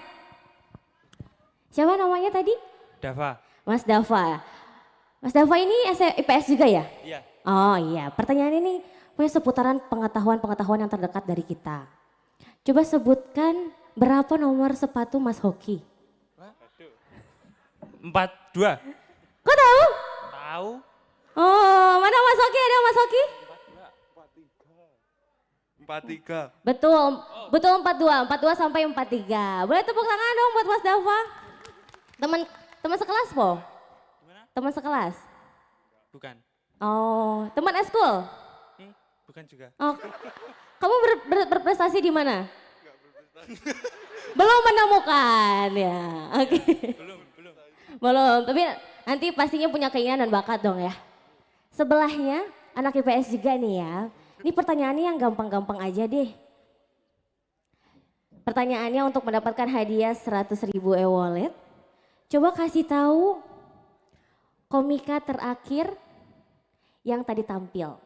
Siapa namanya tadi? Dava. Mas Dava. Mas Dava ini IPS juga ya? Iya. Oh iya, pertanyaan ini punya seputaran pengetahuan yang terdekat dari kita. Coba sebutkan berapa nomor sepatu Mas Hoki? 42. Kok tahu? Tahu? Oh, mana Mas Hoki? Ada Mas Hoki? 43. Betul 42 sampai 43. Boleh tepuk tangan dong buat Mas Dava. Teman sekelas po? Teman sekelas? Bukan. Oh, teman eskul? Bukan juga. Oh, kamu berprestasi di mana? Belum menemukan ya. Oke. Belum, tapi nanti pastinya punya keinginan dan bakat dong ya. Sebelahnya anak IPS juga nih ya. Ini pertanyaannya yang gampang-gampang aja deh. Pertanyaannya untuk mendapatkan hadiah 100.000 e-wallet. Coba kasih tahu komika terakhir yang tadi tampil.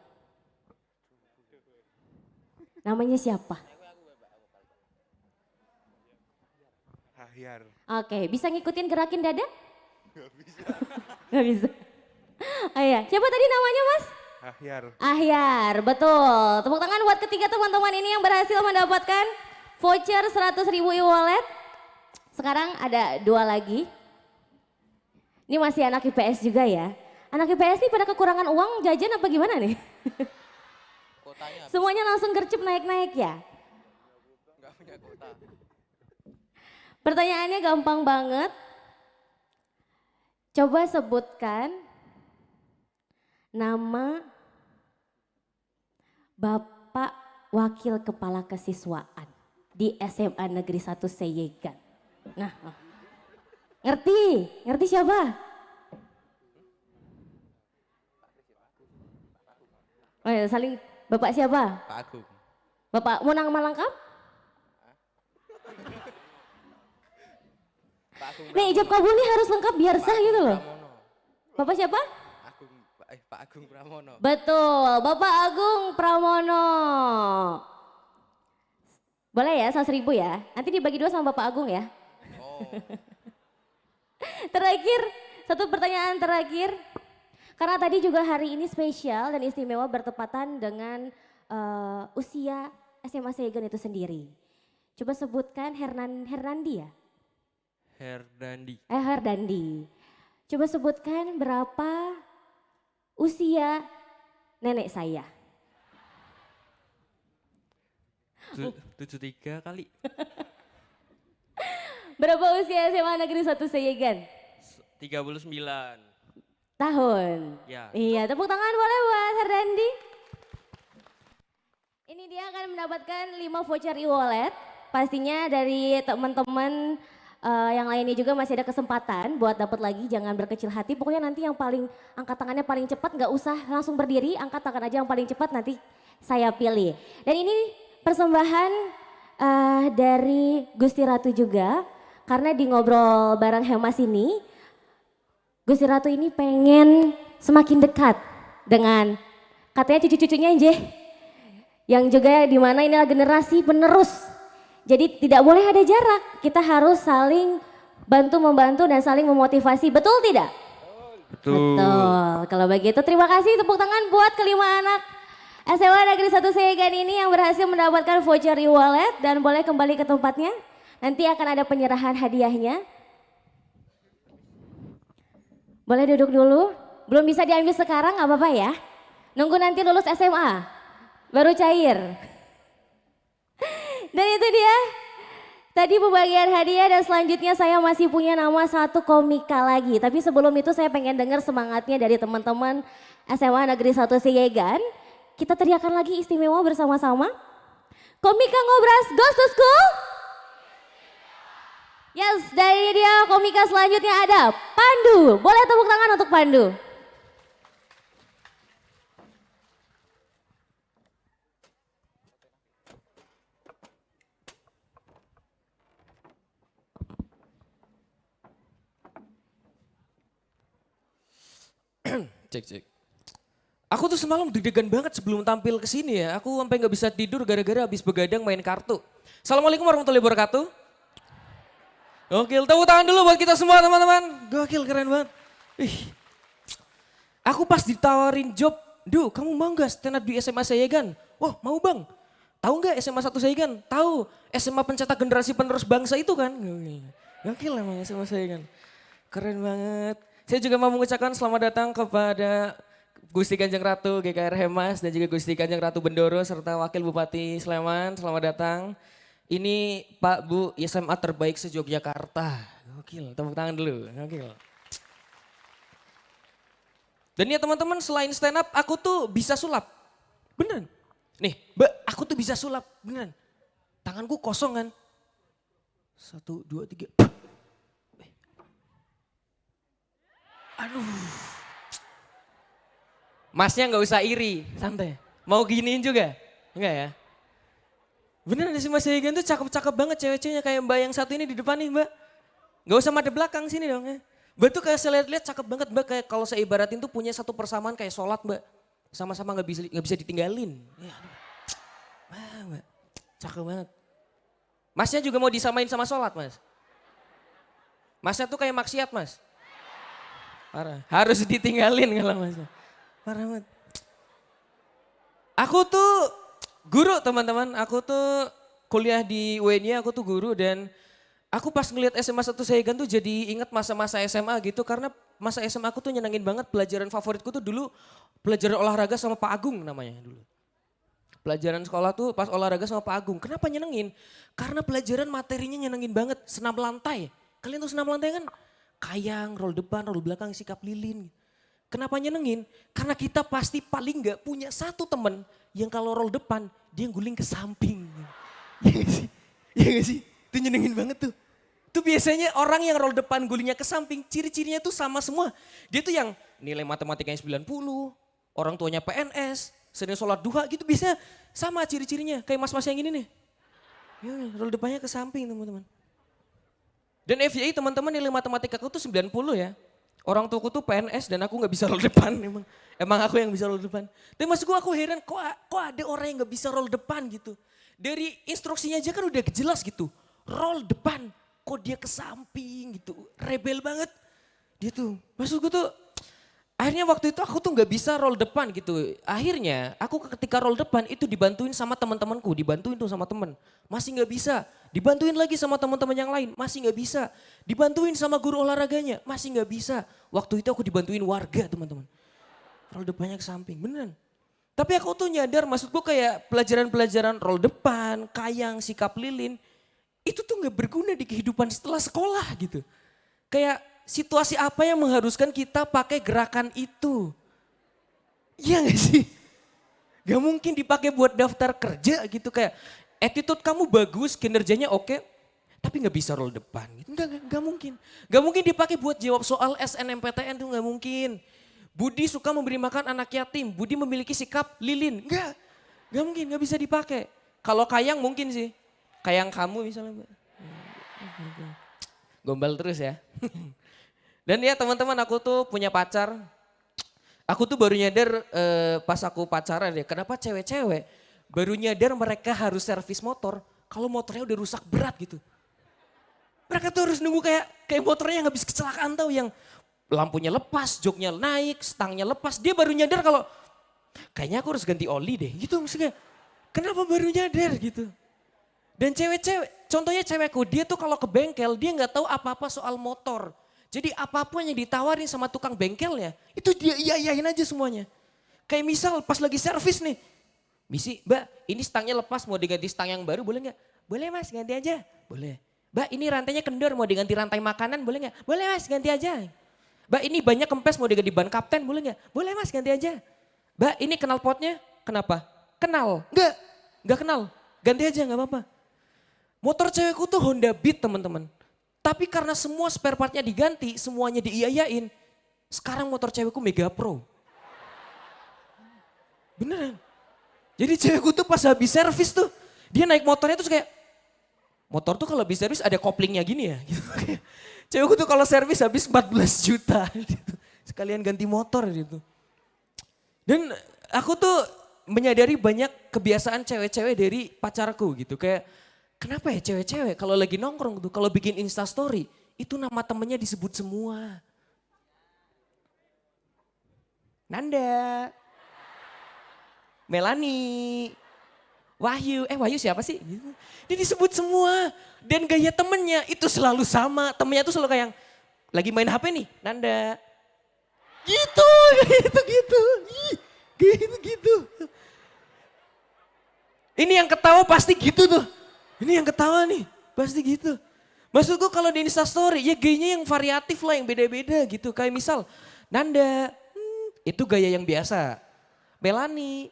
Namanya siapa? Ahyar. Oke, bisa ngikutin gerakin dada? Gak bisa. Oh iya, siapa tadi namanya Mas? Ahyar. Ahyar, betul. Tepuk tangan buat ketiga teman-teman ini yang berhasil mendapatkan voucher 100.000 e-wallet. Sekarang ada 2 lagi. Ini masih anak IPS juga ya. Anak IPS nih pada kekurangan uang jajan apa gimana nih? Semuanya langsung gercep naik-naik ya. Pertanyaannya gampang banget. Coba sebutkan nama Bapak Wakil Kepala Kesiswaan di SMA Negeri 1 Seyegan. Nah, ngerti siapa? Oh ya, saling Bapak siapa? Pak Agung. Bapak mau nama lengkap? Pak Agung Nih ijab kabul nih harus lengkap biar sah gitu loh. Pramono. Bapak siapa? Pak Agung Pramono. Betul, Bapak Agung Pramono. Boleh ya, 100.000 ya. Nanti dibagi dua sama Bapak Agung ya. Oh. Terakhir, satu pertanyaan terakhir. Karena tadi juga hari ini spesial dan istimewa bertepatan dengan usia SMA Sayegan itu sendiri. Coba sebutkan Hernandi ya? Herdandi. Herdandi. Coba sebutkan berapa usia nenek saya. 73 kali. Berapa usia SMA Negeri 1 Sayegan? 39. Tahun. Ya. Iya, tepuk tangan boleh buat Herdandi. Ini dia akan mendapatkan 5 voucher e-wallet. Pastinya dari teman-teman yang lainnya juga masih ada kesempatan buat dapat lagi, jangan berkecil hati. Pokoknya nanti yang paling angkat tangannya paling cepat, nggak usah langsung berdiri, angkat tangan aja yang paling cepat nanti saya pilih. Dan ini persembahan dari Gusti Ratu juga, karena di ngobrol bareng Hemas ini, Gusti Ratu ini pengen semakin dekat dengan katanya cucu-cucunya yang juga dimana inilah generasi penerus. Jadi tidak boleh ada jarak, kita harus saling bantu-membantu dan saling memotivasi, betul tidak? Betul. Kalau begitu terima kasih, tepuk tangan buat kelima anak SMA Negeri 1 Sayegan ini yang berhasil mendapatkan voucher e-wallet dan boleh kembali ke tempatnya. Nanti akan ada penyerahan hadiahnya. Boleh duduk dulu, belum bisa diambil sekarang nggak apa-apa ya. Nunggu nanti lulus SMA, baru cair. Dan itu dia tadi pembagian hadiah dan selanjutnya saya masih punya nama satu komika lagi. Tapi sebelum itu saya pengen dengar semangatnya dari teman-teman SMA Negeri 1 Sayegan. Kita teriakan lagi istimewa bersama-sama. Komika Ngobras Goes to School. Yes, dari dia komika selanjutnya ada Pandu. Boleh tepuk tangan untuk Pandu. Cek. Aku tuh semalam deg-degan banget sebelum tampil ke sini ya. Aku sampai nggak bisa tidur gara-gara habis begadang main kartu. Assalamualaikum warahmatullahi wabarakatuh. Gokil, tepuk tangan dulu buat kita semua teman-teman. Gokil, keren banget. Aku pas ditawarin job, kamu mau nggak stand up di SMA Sayegan? Wah, mau bang. Tahu nggak SMA 1 Sayegan? Tahu, SMA pencetak generasi penerus bangsa itu kan. Gokil emang SMA Sayegan. Keren banget. Saya juga mau mengucapkan selamat datang kepada Gusti Kanjeng Ratu GKR Hemas dan juga Gusti Kanjeng Ratu Bendoro serta Wakil Bupati Sleman. Selamat datang. Ini Pak Bu SMA terbaik se-Yogyakarta. Gokil, tepuk tangan dulu. Gokil. Dan ya teman-teman, selain stand up aku tuh bisa sulap. Beneran. Nih, Mbak, aku tuh bisa sulap. Beneran. Tanganku kosong kan. 1, 2, 3. Aduh. Masnya nggak usah iri, santai. Mau giniin juga? Enggak ya? Beneran sih Mas Sayegan tuh cakep-cakep banget cewek-ceweknya kayak Mbak yang satu ini di depan nih Mbak. Nggak usah madep belakang sini dong ya. Mbak tuh kayak saya lihat-lihat cakep banget Mbak, kayak kalau saya ibaratin tuh punya satu persamaan kayak sholat Mbak. Sama-sama nggak bisa ditinggalin. Ya, aduh. Wah, Mbak, cakep banget. Masnya juga mau disamain sama sholat Mas? Masnya tuh kayak maksiat Mas? Parah. Harus ditinggalin kalau Masnya. Parah banget. Aku tuh guru teman-teman, aku tuh kuliah di UNY, aku tuh guru dan aku pas ngeliat SMA 1 Sayegan tuh jadi inget masa-masa SMA gitu karena masa SMA aku tuh nyenengin banget. Pelajaran favoritku tuh dulu pelajaran olahraga sama Pak Agung namanya dulu. Pelajaran sekolah tuh pas olahraga sama Pak Agung. Kenapa nyenengin? Karena pelajaran materinya nyenengin banget. Senam lantai. Kalian tuh senam lantai kan? Kayang, roll depan, roll belakang, sikap lilin. Kenapa nyenengin? Karena kita pasti paling nggak punya satu temen yang kalau roll depan dia guling ke samping. Iya gak sih? Iya gak sih? Itu nyenengin banget tuh. Itu biasanya orang yang roll depan gulingnya ke samping, ciri-cirinya tuh sama semua. Dia tuh yang nilai matematikanya 90, orang tuanya PNS, sering sholat duha gitu bisa sama ciri-cirinya. Kayak mas-mas yang ini nih. Ya, roll depannya ke samping teman-teman. Dan FYI teman-teman nilai matematika aku tuh 90 ya. Orang tuaku tuh PNS dan aku nggak bisa roll depan emang. Emang aku yang bisa roll depan. Tapi maksud gue aku heran kok ada orang yang nggak bisa roll depan gitu. Dari instruksinya aja kan udah jelas gitu. Roll depan, kok dia ke samping gitu. Rebel banget dia tuh. Maksud gue tuh akhirnya waktu itu aku tuh nggak bisa roll depan gitu. Akhirnya aku ketika roll depan itu dibantuin sama teman-temanku, dibantuin tuh sama temen. Masih nggak bisa, dibantuin lagi sama teman-teman yang lain, masih nggak bisa. Dibantuin sama guru olahraganya, masih nggak bisa. Waktu itu aku dibantuin warga teman-teman. Roll depannya ke samping, beneran. Tapi aku tuh nyadar maksudku kayak pelajaran-pelajaran roll depan, kayang, sikap lilin. Itu tuh nggak berguna di kehidupan setelah sekolah gitu. Kayak situasi apa yang mengharuskan kita pakai gerakan itu? Iya gak sih? Gak mungkin dipakai buat daftar kerja gitu kayak attitude kamu bagus, kinerjanya oke, tapi gak bisa roll depan. Gitu. Gak mungkin. Gak mungkin dipakai buat jawab soal SNMPTN tuh gak mungkin. Budi suka memberi makan anak yatim, Budi memiliki sikap lilin. Gak mungkin, gak bisa dipakai. Kalau kayang mungkin sih. Kayang kamu misalnya. Gombal terus ya. Dan ya teman-teman aku tuh punya pacar. Aku tuh baru nyadar pas aku pacaran ya. Kenapa cewek-cewek baru nyadar mereka harus servis motor. Kalau motornya udah rusak berat gitu. Mereka tuh harus nunggu kayak motornya yang habis kecelakaan tau. Yang lampunya lepas, joknya naik, stangnya lepas. Dia baru nyadar kalau kayaknya aku harus ganti oli deh. Gitu maksudnya. Kenapa baru nyadar gitu. Dan cewek-cewek, contohnya cewekku, dia tuh kalau ke bengkel dia nggak tahu apa-apa soal motor. Jadi apapun yang ditawarin sama tukang bengkelnya, itu dia iya-iyain aja semuanya. Kayak misal pas lagi servis nih, misi, Mbak ini stangnya lepas mau diganti stang yang baru boleh nggak? Boleh Mas ganti aja. Boleh. Mbak ini rantainya kendor mau diganti rantai makanan boleh nggak? Boleh Mas ganti aja. Mbak ini banyak kempes mau diganti ban kapten boleh nggak? Boleh Mas ganti aja. Mbak ini knalpotnya kenapa? Kenal. Nggak kenal. Ganti aja nggak apa-apa. Motor cewekku tuh Honda Beat teman-teman. Tapi karena semua spare partnya diganti, semuanya diiyayain. Sekarang motor cewekku Mega Pro. Beneran. Jadi cewekku tuh pas habis servis tuh, dia naik motornya tuh kayak, motor tuh kalau habis servis ada koplingnya gini ya. Gitu. Cewekku tuh kalau servis habis 14 juta. Gitu. Sekalian ganti motor gitu. Dan aku tuh menyadari banyak kebiasaan cewek-cewek dari pacarku gitu. Kayak kenapa ya cewek-cewek kalau lagi nongkrong tuh, kalau bikin Instastory, itu nama temennya disebut semua. Nanda, Melani, Wahyu, Wahyu siapa sih? Dia disebut semua. Dan gaya temennya itu selalu sama. Temennya tuh selalu kayak lagi main HP nih, Nanda. Gitu. Gitu. Ini yang ketawa pasti gitu tuh. Ini yang ketawa nih, pasti gitu. Maksudku kalau di Instastory, ya gayanya yang variatif lah, yang beda-beda gitu. Kayak misal, Nanda, itu gaya yang biasa. Melani,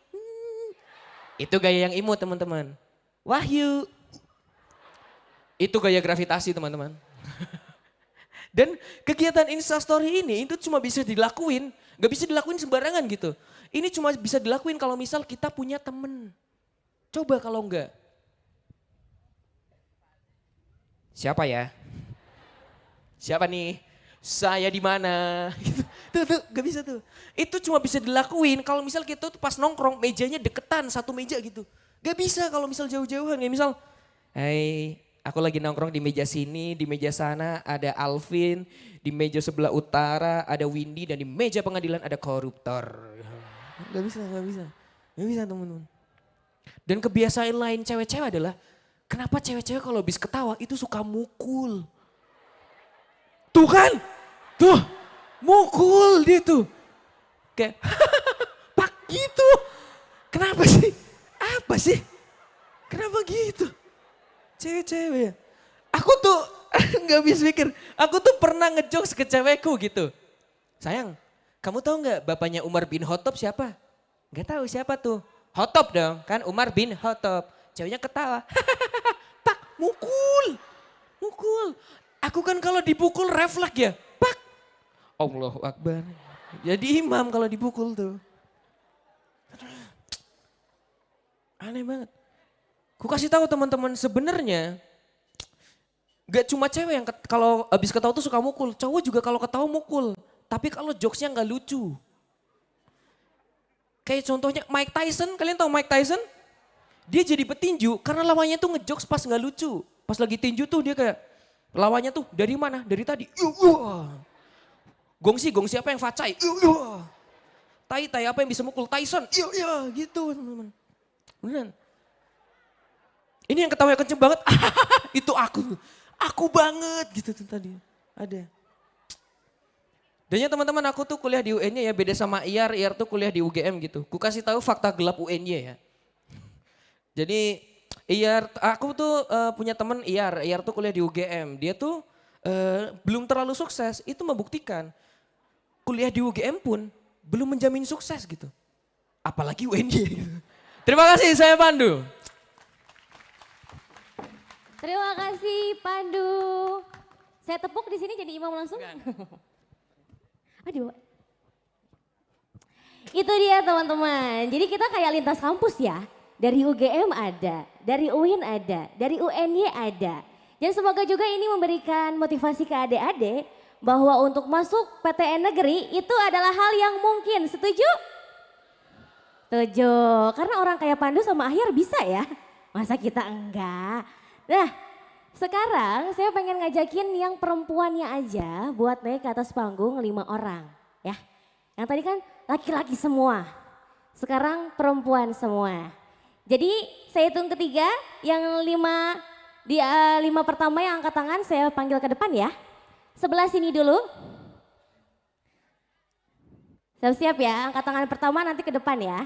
itu gaya yang imut teman-teman. Wahyu, itu gaya gravitasi teman-teman. Dan kegiatan Instastory ini itu cuma bisa dilakuin, gak bisa dilakuin sembarangan gitu. Ini cuma bisa dilakuin kalau misal kita punya temen. Coba kalau enggak. Siapa ya? Siapa nih? Saya di mana? Tuh, gak bisa tuh. Itu cuma bisa dilakuin kalau misal kita tuh pas nongkrong mejanya deketan, satu meja gitu. Gak bisa kalau misal jauh-jauhan. Kayak misal, hey aku lagi nongkrong di meja sini, di meja sana ada Alvin, di meja sebelah utara ada Windy, dan di meja pengadilan ada koruptor. Gak bisa. Gak bisa teman-teman. Dan kebiasaan lain cewek-cewek adalah, kenapa cewek-cewek kalau habis ketawa itu suka mukul. Tuh kan, tuh mukul dia tuh. Kayak pak gitu. Kenapa sih? Apa sih? Kenapa gitu? Cewek-cewek. Aku tuh gak bisa pikir. Aku tuh pernah ngejokes ke cewekku gitu. Sayang, kamu tahu gak bapaknya Umar bin Khattab siapa? Gak tahu siapa tuh. Khattab dong, kan Umar bin Khattab. Ceweknya ketawa. Pak, mukul. Aku kan kalau dipukul refleks ya. Pak. Allahu Akbar. Jadi imam kalau dipukul tuh. Aneh banget. Ku kasih tahu teman-teman sebenarnya Gak cuma cewek yang kalau habis ketawa tuh suka mukul, cowok juga kalau ketawa mukul. Tapi kalau jokesnya nggak lucu. Kayak contohnya Mike Tyson, kalian tahu Mike Tyson? Dia jadi petinju karena lawannya tuh ngejokes pas nggak lucu. Pas lagi tinju tuh dia kayak, lawannya tuh dari mana? Dari tadi. Gongsi apa yang facai? Tai apa yang bisa mukul? Tyson. Gitu teman-teman. Beneran. Ini yang ketawanya kenceng banget. Itu aku. Aku banget gitu tuh tadi. Ada. Dan ya teman-teman aku tuh kuliah di UN-nya ya, beda sama IAR tuh kuliah di UGM gitu. Ku kasih tahu fakta gelap UN-nya ya. Jadi IAR, aku tuh punya teman IAR tuh kuliah di UGM. Dia tuh belum terlalu sukses, itu membuktikan kuliah di UGM pun belum menjamin sukses gitu. Apalagi UNY gitu. Terima kasih, saya Pandu. Terima kasih Pandu. Saya tepuk di sini jadi imam langsung. Aduh. Itu dia teman-teman. Jadi kita kayak lintas kampus ya. Dari UGM ada, dari UIN ada, dari UNY ada. Dan semoga juga ini memberikan motivasi ke adik-adik bahwa untuk masuk PTN negeri itu adalah hal yang mungkin. Setuju? Setuju. Karena orang kayak Pandu sama Ahyar bisa ya. Masa kita enggak? Nah, sekarang saya pengen ngajakin yang perempuannya aja buat naik ke atas panggung 5 orang. Ya, yang tadi kan laki-laki semua. Sekarang perempuan semua. Jadi saya hitung ketiga, yang 5 pertama yang angkat tangan saya panggil ke depan ya. Sebelah sini dulu. Siap-siap ya, angkat tangan pertama nanti ke depan ya.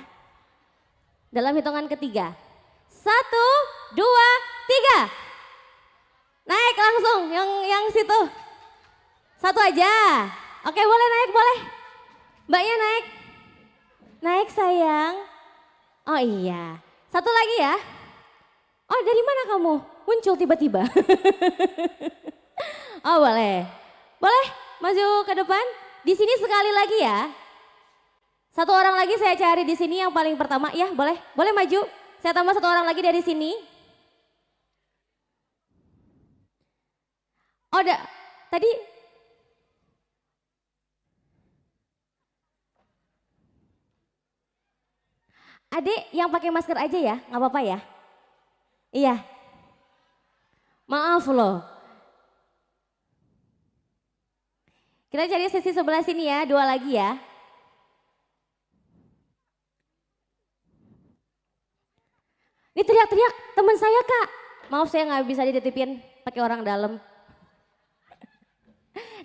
Dalam hitungan ketiga. 1, 2, 3. Naik langsung yang situ. 1 aja. Oke boleh naik boleh. Mbaknya naik. Naik sayang. Oh iya. 1 lagi ya. Oh dari mana kamu? Muncul tiba-tiba. Oh boleh. Boleh maju ke depan. Di sini sekali lagi ya. 1 orang lagi saya cari di sini yang paling pertama. Ya boleh. Boleh maju. Saya tambah 1 orang lagi dari sini. Oh tadi. Adik yang pakai masker aja ya, nggak apa-apa ya. Iya. Maaf loh. Kita cari sisi sebelah sini ya, 2 lagi ya. Ini teriak-teriak teman saya Kak. Maaf saya nggak bisa dititipin pakai orang dalam.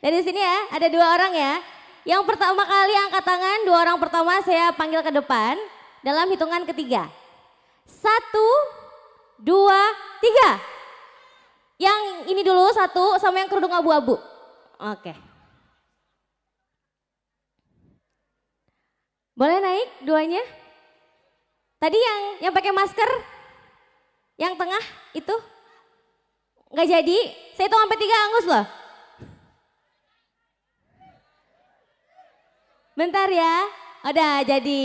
Dari sini ya, ada 2 orang ya. Yang pertama kali angkat tangan, 2 orang pertama saya panggil ke depan dalam hitungan ketiga. 1, 2, 3. Yang ini dulu 1 sama yang kerudung abu-abu. Oke. Boleh naik 2-nya? Tadi yang pakai masker, yang tengah itu nggak jadi. Saya hitung sampai 3 angus loh. Bentar ya, udah jadi.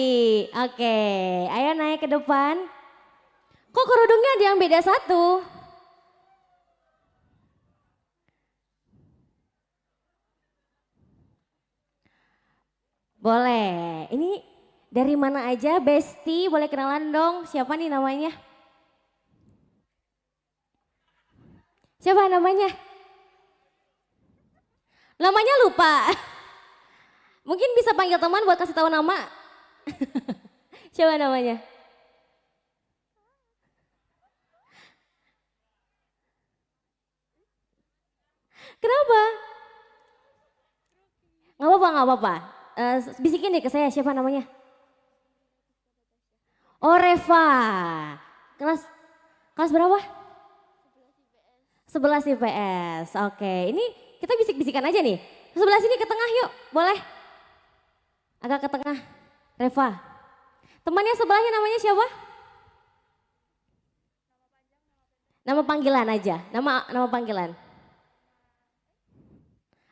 Oke, ayo naik ke depan. Kok kerudungnya ada yang beda 1? Boleh, ini dari mana aja Besti, boleh kenalan dong, siapa nih namanya? Siapa namanya? Namanya lupa. Mungkin bisa panggil teman buat kasih tahu nama. Siapa namanya? Kenapa? Nggak apa-apa, nggak apa-apa. Bisikin deh ke saya, siapa namanya? Oh Reva. Kelas berapa? 11 IPS. Oke, ini kita bisik-bisikan aja nih. Sebelah sini ke tengah yuk, boleh? Agak ke tengah. Reva. Temannya sebelahnya namanya siapa? Nama panggilan aja, nama panggilan.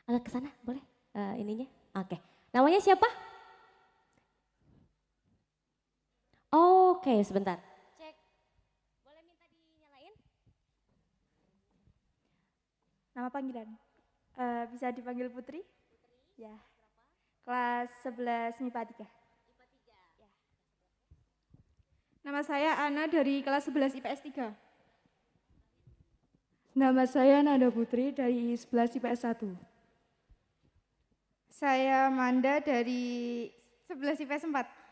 Agak ke sana, boleh? Ininya. Oke. Namanya siapa? Oke, sebentar. Cek. Boleh minta dinyalain? Nama panggilan. Bisa dipanggil Putri? Ya. Kelas 11 MIPA 3. Ya. Nama saya Ana dari kelas 11 IPS 3. Nama saya Nanda Putri dari 11 IPS 1. Saya Manda dari 11 IPS 4.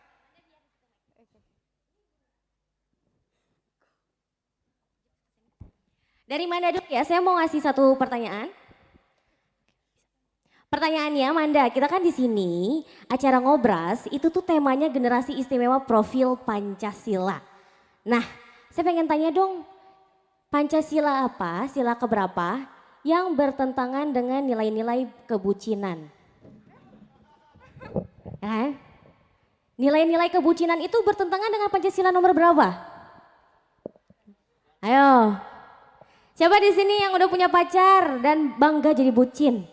Dari Manda dulu ya, saya mau ngasih satu pertanyaan. Pertanyaannya Manda, kita kan di sini acara ngobras itu tuh temanya generasi istimewa profil Pancasila. Nah, saya pengen tanya dong, Pancasila apa, sila keberapa yang bertentangan dengan nilai-nilai kebucinan? Ya kan? Nilai-nilai kebucinan itu bertentangan dengan Pancasila nomor berapa? Ayo. Siapa di sini yang udah punya pacar dan bangga jadi bucin?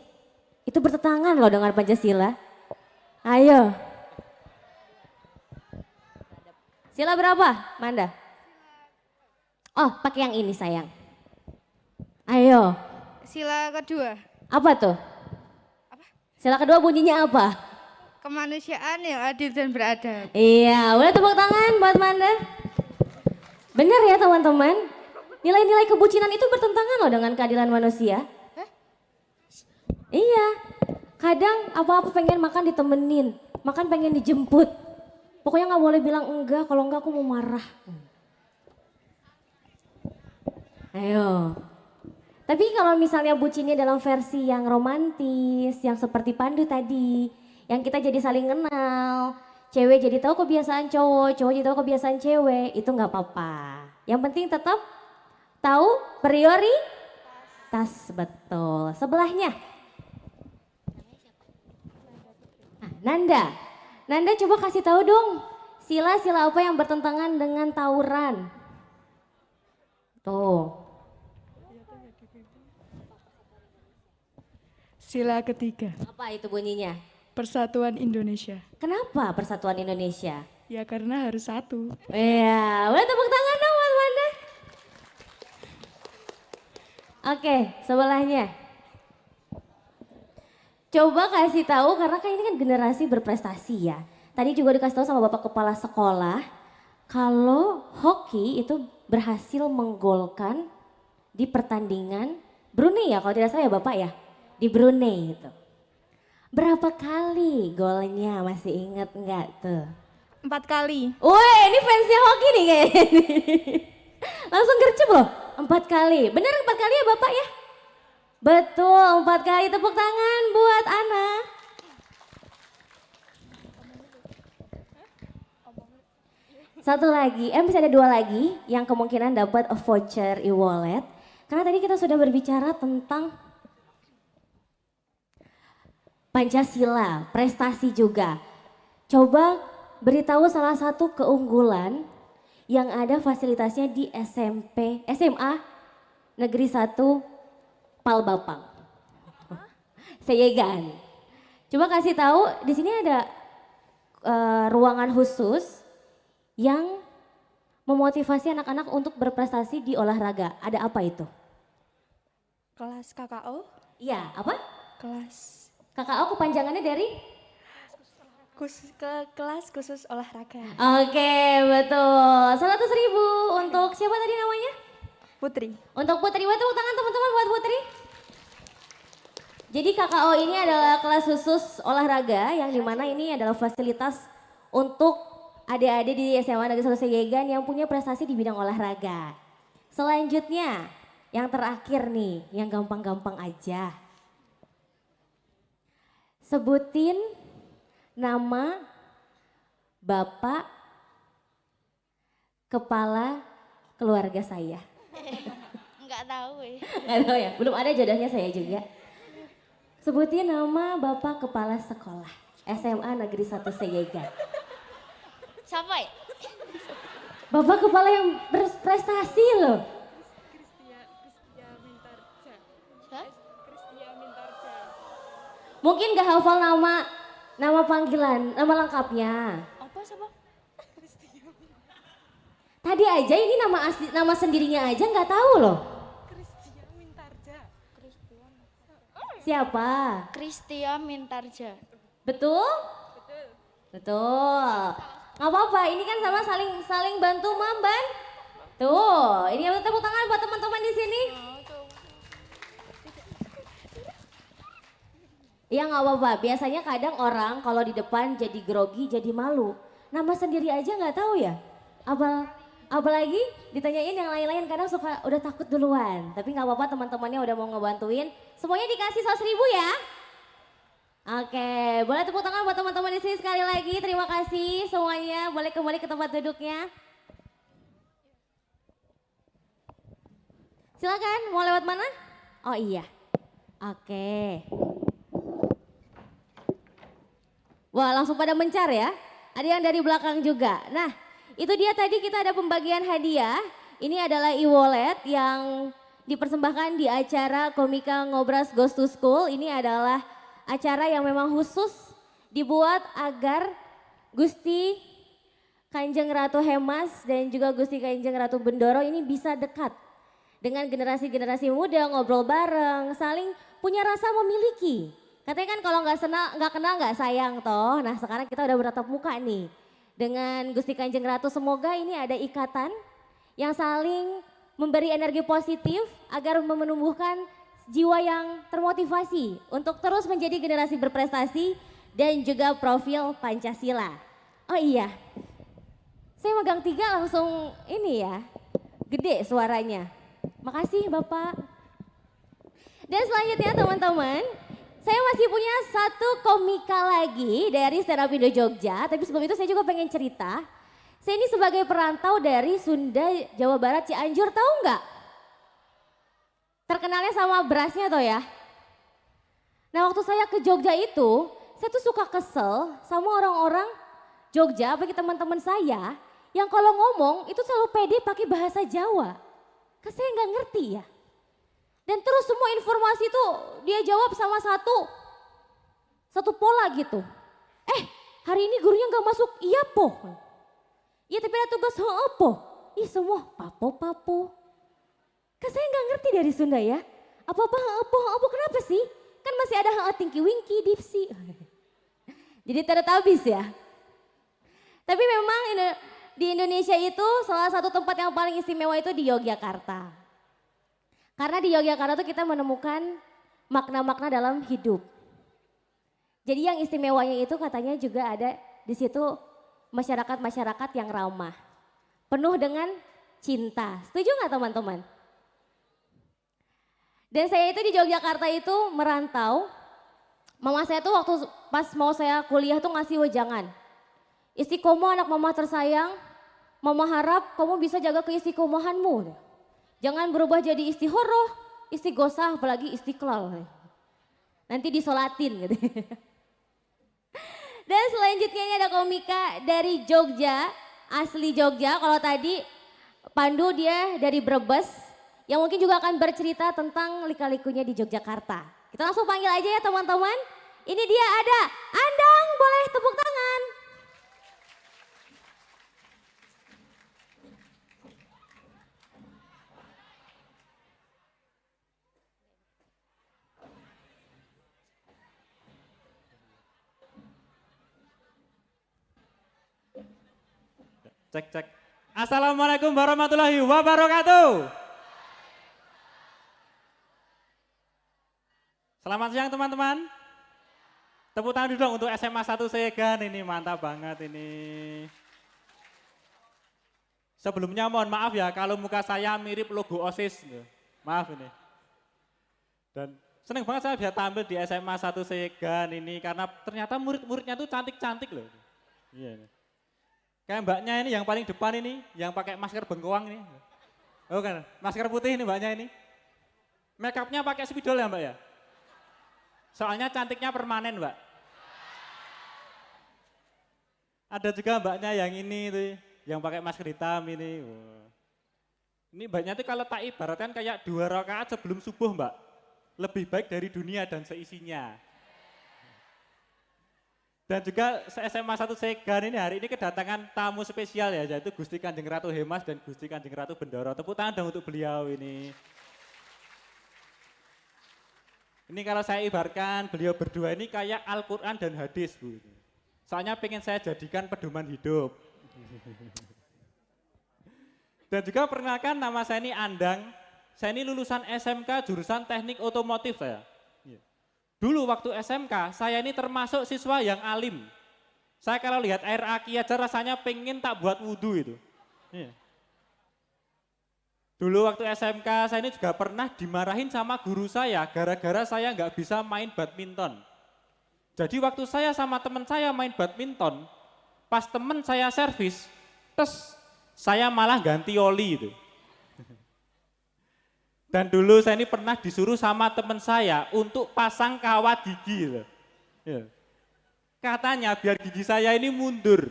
Itu bertentangan loh dengan Pancasila. Ayo. Sila berapa, Manda? Oh, pakai yang ini sayang. Ayo. Sila kedua. Apa tuh? Sila kedua bunyinya apa? Kemanusiaan yang adil dan beradab. Iya, boleh tepuk tangan buat Manda. Benar ya teman-teman? Nilai-nilai kebucinan itu bertentangan loh dengan keadilan manusia. Iya, kadang apa-apa pengen makan ditemenin, makan pengen dijemput. Pokoknya nggak boleh bilang enggak, kalau enggak aku mau marah. Ayo. Tapi kalau misalnya bucinnya dalam versi yang romantis, yang seperti Pandu tadi, yang kita jadi saling kenal, cewek jadi tahu kebiasaan cowok, cowok jadi tahu kebiasaan cewek, itu nggak apa-apa. Yang penting tetap tahu prioritas, betul. Sebelahnya. Nanda, Nanda coba kasih tahu dong, sila-sila apa yang bertentangan dengan tawuran? Tuh. Sila ketiga. Apa itu bunyinya? Persatuan Indonesia. Kenapa Persatuan Indonesia? Ya karena harus satu. Iya, boleh tepuk tangan dong buat Nanda. Oke, sebelahnya. Coba kasih tahu karena kan ini kan generasi berprestasi ya. Tadi juga dikasih tahu sama Bapak Kepala Sekolah kalau hoki itu berhasil menggolkan di pertandingan Brunei ya kalau tidak salah ya Bapak ya. Di Brunei itu. Berapa kali golnya masih ingat nggak tuh? 4 kali. Woi ini fansnya hoki nih kayaknya nih. Langsung gercep loh 4 kali. Bener 4 kali ya Bapak ya? Betul, 4 kali tepuk tangan buat Ana. Satu lagi, bisa ada 2 lagi yang kemungkinan dapat a voucher e-wallet. Karena tadi kita sudah berbicara tentang Pancasila, prestasi juga. Coba beritahu salah satu keunggulan yang ada fasilitasnya di SMA Negeri 1 Palbapang. Seyegan. Coba kasih tahu di sini ada ruangan khusus yang memotivasi anak-anak untuk berprestasi di olahraga. Ada apa itu? Kelas KKO. Iya, apa? Kelas KKO kepanjangannya dari? Kelas khusus olahraga. Oke, betul. 100.000 untuk siapa tadi namanya? Putri. Untuk Putri, buat tepuk tangan teman-teman buat Putri. Jadi KKO ini adalah kelas khusus olahraga yang dimana ini adalah fasilitas untuk adik-adik di SMA Negeri 1 Seyegan yang punya prestasi di bidang olahraga. Selanjutnya, yang terakhir nih, yang gampang-gampang aja. Sebutin nama Bapak Kepala keluarga saya. Enggak tahu ya. Enggak tahu ya, belum ada jodohnya saya juga. Sebutin nama Bapak Kepala Sekolah SMA Negeri 1 Seyegan. Siapa ya? Bapak Kepala yang berprestasi loh. Mungkin gak hafal nama panggilan, nama lengkapnya. Apa siapa? Tadi aja ini nama sendirinya aja nggak tahu loh. Siapa? Kristia Mintarja. Betul? Betul. Nggak apa-apa, ini kan sama saling bantu memban. Tuh, ini tepuk tangan buat teman-teman di sini. Iya nggak apa-apa, biasanya kadang orang kalau di depan jadi grogi, jadi malu. Nama sendiri aja nggak tahu ya. Apalagi ditanyain yang lain-lain kadang suka udah takut duluan. Tapi nggak apa-apa, teman-temannya udah mau ngebantuin. Semuanya dikasih 100.000 ya. Oke, boleh tepuk tangan buat teman-teman di sini sekali lagi. Terima kasih semuanya. Boleh kembali ke tempat duduknya. Silakan, mau lewat mana? Oh iya. Oke. Wah, langsung pada mencar ya. Ada yang dari belakang juga. Nah, itu dia tadi kita ada pembagian hadiah. Ini adalah e-wallet yang dipersembahkan di acara Komika Ngobras Goes to School. Ini adalah acara yang memang khusus dibuat agar Gusti Kanjeng Ratu Hemas dan juga Gusti Kanjeng Ratu Bendoro ini bisa dekat dengan generasi-generasi muda, ngobrol bareng, saling punya rasa memiliki. Katanya kan kalau nggak kenal nggak sayang toh. Nah sekarang kita udah bertatap muka nih dengan Gusti Kanjeng Ratu. Semoga ini ada ikatan yang saling memberi energi positif agar menumbuhkan jiwa yang termotivasi untuk terus menjadi generasi berprestasi dan juga profil Pancasila. Oh iya, saya megang 3 langsung ini ya, gede suaranya. Makasih Bapak. Dan selanjutnya teman-teman, saya masih punya satu komika lagi dari Stand Up Indo Jogja. Tapi sebelum itu saya juga pengen cerita. Saya ini sebagai perantau dari Sunda, Jawa Barat, Cianjur, tahu nggak? Terkenalnya sama berasnya toh ya. Nah waktu saya ke Jogja itu, saya tuh suka kesel sama orang-orang Jogja, bagi teman-teman saya, yang kalau ngomong itu selalu pede pakai bahasa Jawa. Kan saya nggak ngerti ya. Dan terus semua informasi itu dia jawab sama satu pola gitu. Hari ini gurunya nggak masuk, iya po. Iya tapi ada tugas apa? Ih semua papo. Kan saya nggak ngerti dari Sunda ya. Apa kenapa sih? Kan masih ada tingki wingki, dipsi. Jadi tidak habis ya. Tapi memang di Indonesia itu salah satu tempat yang paling istimewa itu di Yogyakarta. Karena di Yogyakarta itu kita menemukan makna-makna dalam hidup. Jadi yang istimewanya itu katanya juga ada di situ masyarakat-masyarakat yang ramah. Penuh dengan cinta. Setuju nggak teman-teman? Dan saya itu di Yogyakarta itu merantau. Mama saya tuh waktu pas mau saya kuliah tuh ngasih wejangan. Istiqomah anak mama tersayang. Mama harap kamu bisa jaga keistiqomahanmu. Jangan berubah jadi istihoroh, istighosah, apalagi istiqlal. Nanti disolatin gitu. Dan selanjutnya ini ada komika dari Jogja, asli Jogja. Kalau tadi Pandu dia dari Brebes, yang mungkin juga akan bercerita tentang lika-likunya di Yogyakarta. Kita langsung panggil aja ya teman-teman. Ini dia ada Andang, boleh tepuk tangan. Cek. Assalamualaikum warahmatullahi wabarakatuh. Selamat siang teman-teman. Tepuk tangan dulu dong untuk SMA 1 Segan, ini mantap banget ini. Sebelumnya mohon maaf ya kalau muka saya mirip logo OSIS. Maaf ini. Dan seneng banget saya bisa tampil di SMA 1 Segan ini karena ternyata murid-muridnya tuh cantik-cantik loh. Iya. Kayak mbaknya ini yang paling depan ini, yang pakai masker bengkoang ini. Oh kan, masker putih ini mbaknya ini. Make upnya pakai spidol ya mbak ya? Soalnya cantiknya permanen mbak. Ada juga mbaknya yang ini tuh, yang pakai masker hitam ini. Wow. Ini mbaknya tuh kalau tak ibaratkan kayak 2 rakaat sebelum subuh mbak. Lebih baik dari dunia dan seisinya. Dan juga SMA 1 Segan ini hari ini kedatangan tamu spesial ya, yaitu Gusti Kanjeng Ratu Hemas dan Gusti Kanjeng Ratu Bendoro. Tepuk tangan dong untuk beliau ini. Ini kalau saya ibaratkan beliau berdua ini kayak Al-Quran dan hadis, Bu. Soalnya pengen saya jadikan pedoman hidup. Dan juga perkenalkan, nama saya ini Andang. Saya ini lulusan SMK jurusan teknik otomotif saya. Dulu waktu SMK, saya ini termasuk siswa yang alim. Saya kalau lihat air aki aja rasanya pengen tak buat wudhu itu. Dulu waktu SMK saya ini juga pernah dimarahin sama guru saya gara-gara saya nggak bisa main badminton. Jadi waktu saya sama teman saya main badminton, pas teman saya servis, terus saya malah ganti oli itu. Dan dulu saya ini pernah disuruh sama teman saya untuk pasang kawat gigi. Katanya biar gigi saya ini mundur.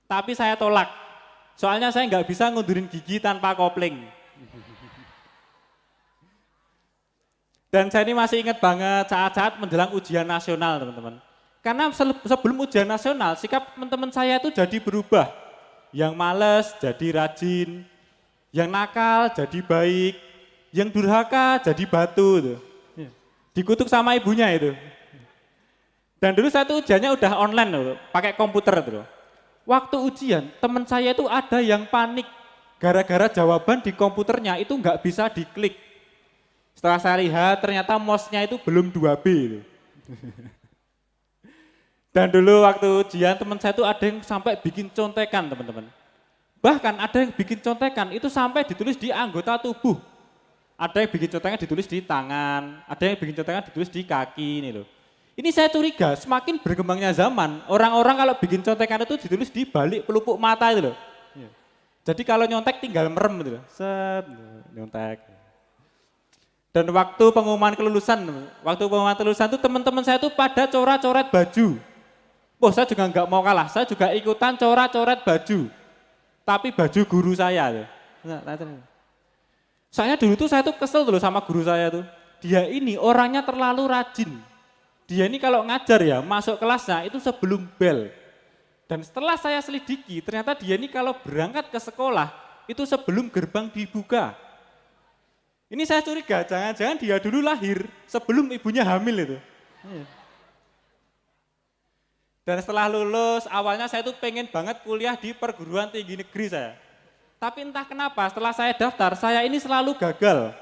Tapi saya tolak. Soalnya saya nggak bisa ngundurin gigi tanpa kopling. Dan saya ini masih ingat banget saat-saat menjelang ujian nasional, teman-teman. Karena sebelum ujian nasional, sikap teman-teman saya itu jadi berubah. Yang males jadi rajin, yang nakal jadi baik, yang durhaka jadi batu. Dikutuk sama ibunya itu. Dan dulu saya tuh ujiannya udah online loh, pakai komputer itu. Waktu ujian, teman saya itu ada yang panik gara-gara jawaban di komputernya itu nggak bisa diklik. Setelah saya lihat ternyata mouse-nya itu belum 2B itu. Dan dulu waktu ujian teman saya itu ada yang sampai bikin contekan, teman-teman. Bahkan ada yang bikin contekan itu sampai ditulis di anggota tubuh. Ada yang bikin contekan ditulis di tangan, ada yang bikin contekan ditulis di kaki ini loh. Ini saya curiga, semakin berkembangnya zaman, orang-orang kalau bikin contekan itu ditulis di balik pelupuk mata itu loh. Jadi kalau nyontek tinggal merem gitu loh, set, nyontek. Dan waktu pengumuman kelulusan itu teman-teman saya tuh pada coret-coret baju. Oh, saya juga nggak mau kalah, saya juga ikutan coret-coret baju. Tapi baju guru saya. Soalnya dulu tuh saya tuh kesel dulu sama guru saya tuh. Dia ini orangnya terlalu rajin. Dia ini kalau ngajar ya, masuk kelasnya itu sebelum bel. Dan setelah saya selidiki, ternyata dia ini kalau berangkat ke sekolah, itu sebelum gerbang dibuka. Ini saya curiga, jangan-jangan dia dulu lahir sebelum ibunya hamil itu. Dan setelah lulus, awalnya saya tuh pengen banget kuliah di perguruan tinggi negeri saya. Tapi entah kenapa setelah saya daftar, saya ini selalu gagal.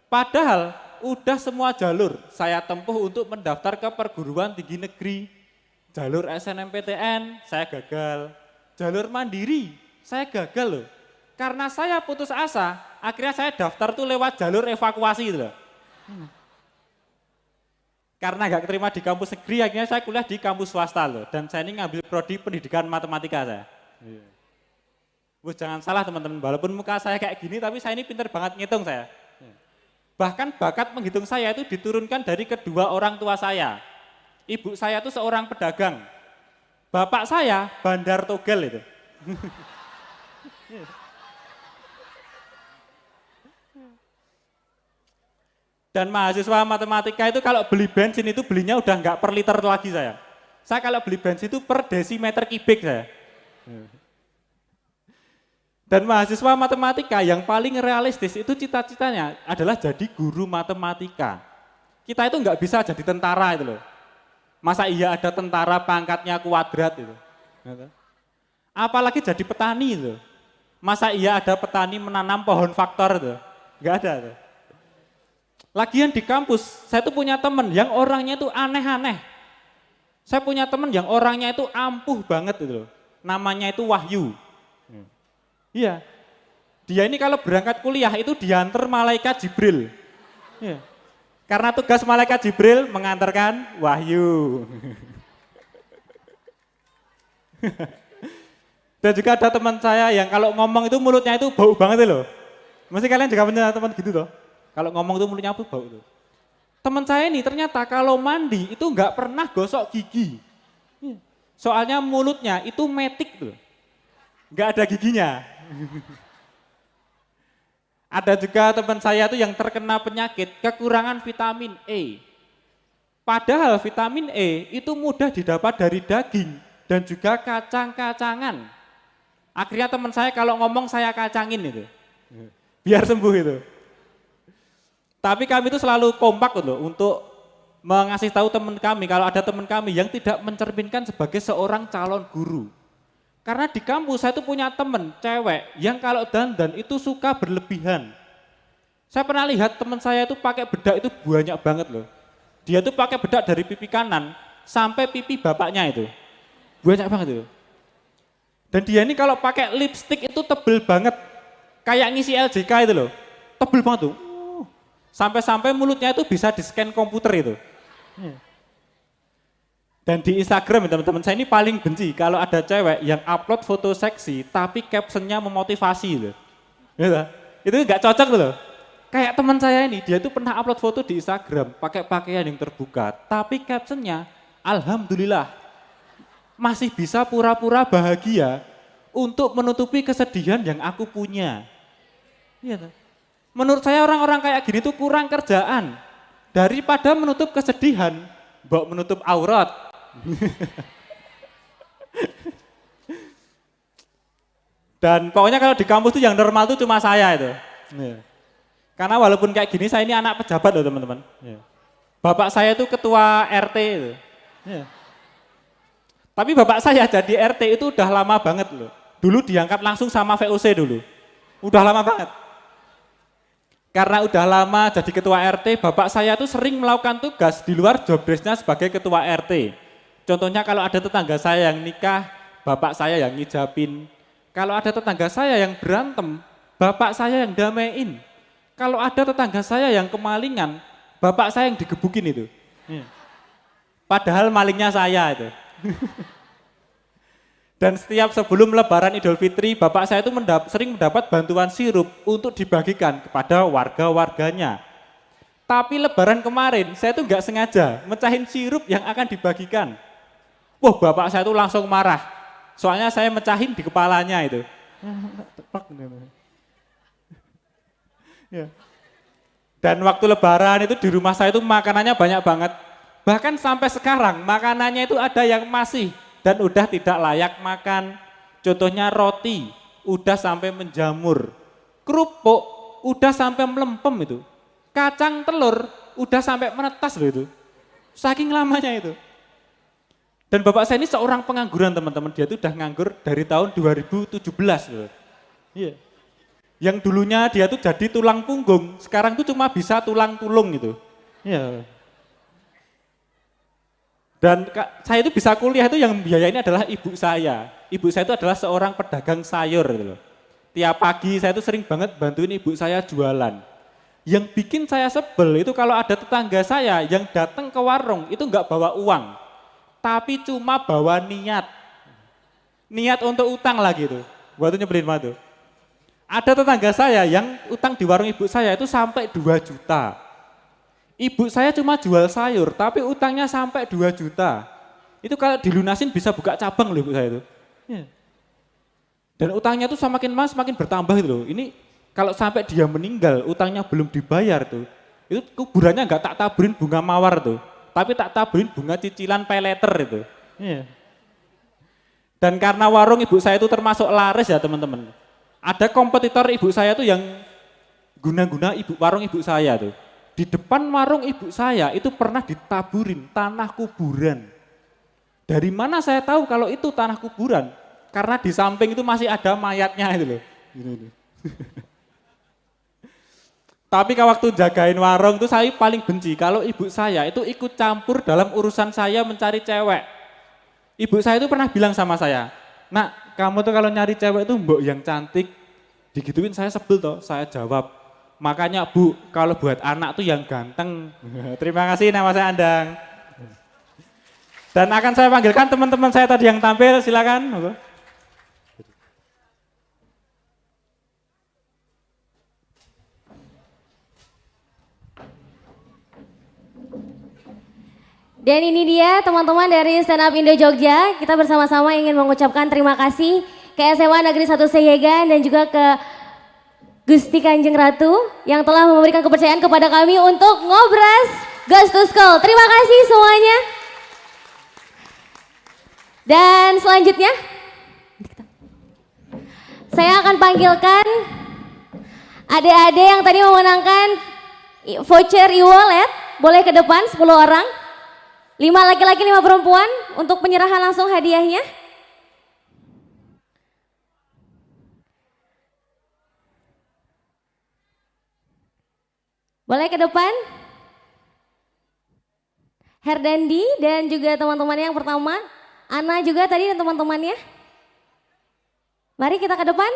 Padahal udah semua jalur saya tempuh untuk mendaftar ke perguruan tinggi negeri. Jalur SNMPTN, saya gagal. Jalur mandiri, saya gagal loh. Karena saya putus asa, akhirnya saya daftar tuh lewat jalur evakuasi gitu loh. Karena gak keterima di kampus negeri, akhirnya saya kuliah di kampus swasta loh. Dan saya ini ngambil prodi pendidikan matematika saya. Jangan salah teman-teman, walaupun muka saya kayak gini, tapi saya ini pinter banget ngitung saya. Bahkan bakat menghitung saya itu diturunkan dari kedua orang tua saya. Ibu saya itu seorang pedagang. Bapak saya bandar togel itu. Dan mahasiswa matematika itu kalau beli bensin itu belinya udah nggak per liter lagi saya. Saya kalau beli bensin itu per desimeter kubik saya. Dan mahasiswa matematika yang paling realistis itu cita-citanya adalah jadi guru matematika. Kita itu nggak bisa jadi tentara itu loh. Masa iya ada tentara pangkatnya kuadrat itu. Apalagi jadi petani itu. Masa iya ada petani menanam pohon faktor itu. Nggak ada. Tuh. Lagian di kampus, saya tuh punya teman yang orangnya itu aneh-aneh. Saya punya teman yang orangnya itu ampuh banget itu loh. Namanya itu Wahyu. Iya, dia ini kalau berangkat kuliah itu diantar malaikat Jibril. Iya. Karena tugas malaikat Jibril mengantarkan Wahyu. Dan juga ada teman saya yang kalau ngomong itu mulutnya itu bau banget loh. Mesti kalian juga punya teman gitu loh. Kalau ngomong itu mulutnya bau tuh. Teman saya ini ternyata kalau mandi itu nggak pernah gosok gigi. Soalnya mulutnya itu metik tuh. Nggak ada giginya. Ada juga teman saya tuh yang terkena penyakit kekurangan vitamin E. Padahal vitamin E itu mudah didapat dari daging dan juga kacang-kacangan. Akhirnya teman saya kalau ngomong saya kacangin itu. Biar sembuh itu. Tapi kami itu selalu kompak loh untuk mengasih tahu teman kami kalau ada teman kami yang tidak mencerminkan sebagai seorang calon guru. Karena di kampus saya tuh punya teman cewek yang kalau dandan itu suka berlebihan. Saya pernah lihat teman saya itu pakai bedak itu banyak banget loh. Dia tuh pakai bedak dari pipi kanan sampai pipi bapaknya itu. Banyak banget itu. Dan dia ini kalau pakai lipstick itu tebel banget. Kayak ngisi LJK itu loh. Tebel banget tuh. Sampai-sampai mulutnya itu bisa di-scan komputer itu. Dan di Instagram teman-teman saya ini paling benci kalau ada cewek yang upload foto seksi tapi captionnya memotivasi loh. Itu nggak cocok loh. Kayak teman saya ini, dia tuh pernah upload foto di Instagram pakai pakaian yang terbuka, tapi captionnya alhamdulillah masih bisa pura-pura bahagia untuk menutupi kesedihan yang aku punya. Iya. Menurut saya orang-orang kayak gini tuh kurang kerjaan. Daripada menutup kesedihan, mbok menutup aurat. Dan pokoknya kalau di kampus tuh yang normal tuh cuma saya itu. Karena walaupun kayak gini saya ini anak pejabat loh teman-teman. Bapak saya itu ketua RT itu. Tapi bapak saya jadi RT itu udah lama banget loh. Dulu diangkat langsung sama VOC dulu. Udah lama banget. Karena udah lama jadi ketua RT, bapak saya tuh sering melakukan tugas di luar job desk-nya sebagai ketua RT. Contohnya kalau ada tetangga saya yang nikah, bapak saya yang ngijabin. Kalau ada tetangga saya yang berantem, bapak saya yang damein. Kalau ada tetangga saya yang kemalingan, bapak saya yang digebukin itu. Padahal malingnya saya itu. Dan setiap sebelum lebaran Idul Fitri, bapak saya itu sering mendapat bantuan sirup untuk dibagikan kepada warga-warganya. Tapi lebaran kemarin, saya itu nggak sengaja mecahin sirup yang akan dibagikan. Wah, bapak saya itu langsung marah. Soalnya saya mecahin di kepalanya itu. Dan waktu lebaran itu di rumah saya itu makanannya banyak banget. Bahkan sampai sekarang makanannya itu ada yang masih dan udah tidak layak makan. Contohnya roti, udah sampai menjamur. Kerupuk, udah sampai melempem itu. Kacang telur, udah sampai menetas loh itu. Saking lamanya itu. Dan bapak saya ini seorang pengangguran teman-teman. Dia itu udah nganggur dari tahun 2017 loh. Iya. Yang dulunya dia tuh jadi tulang punggung, sekarang tuh cuma bisa tulang tulung gitu. Iya. Dan saya itu bisa kuliah itu yang biayain adalah ibu saya. Ibu saya itu adalah seorang pedagang sayur gitu loh. Tiap pagi saya itu sering banget bantuin ibu saya jualan. Yang bikin saya sebel itu kalau ada tetangga saya yang datang ke warung itu nggak bawa uang, tapi cuma bawa niat. Niat untuk utang lah gitu. Buat nyebelin banget tuh. Ada tetangga saya yang utang di warung ibu saya itu sampai 2 juta. Ibu saya cuma jual sayur, tapi utangnya sampai 2 juta. Itu kalau dilunasin bisa buka cabang loh ibu saya itu. Dan utangnya tuh semakin bertambah gitu loh. Ini kalau sampai dia meninggal, utangnya belum dibayar tuh. Itu kuburannya nggak tak taburin bunga mawar tuh, tapi tak taburin bunga cicilan pay letter itu. Dan karena warung ibu saya itu termasuk laris ya teman-teman. Ada kompetitor ibu saya tuh yang guna-guna warung ibu saya tuh. Di depan warung ibu saya itu pernah ditaburin tanah kuburan. Dari mana saya tahu kalau itu tanah kuburan? Karena di samping itu masih ada mayatnya itu loh. Tapi kalau waktu jagain warung itu saya paling benci kalau ibu saya itu ikut campur dalam urusan saya mencari cewek. Ibu saya itu pernah bilang sama saya, "Nak, kamu tuh kalau nyari cewek itu mbok yang cantik." Digituin saya sebel toh, saya jawab, "Makanya Bu, kalau buat anak tuh yang ganteng." Terima kasih, nama saya Andang. Dan akan saya panggilkan teman-teman saya tadi yang tampil, silakan. Dan ini dia teman-teman dari Stand Up Indo Jogja. Kita bersama-sama ingin mengucapkan terima kasih ke SMA Negeri 1 Seyegan dan juga ke Gusti Kanjeng Ratu yang telah memberikan kepercayaan kepada kami untuk ngobras Ghost to School. Terima kasih semuanya. Dan selanjutnya saya akan panggilkan adik-adik yang tadi memenangkan Voucher e-wallet boleh ke depan 10 orang. 5 laki-laki 5 perempuan untuk penyerahan langsung hadiahnya. Boleh ke depan. Herdandi dan juga teman-temannya yang pertama. Ana juga tadi dan teman-temannya. Mari kita ke depan.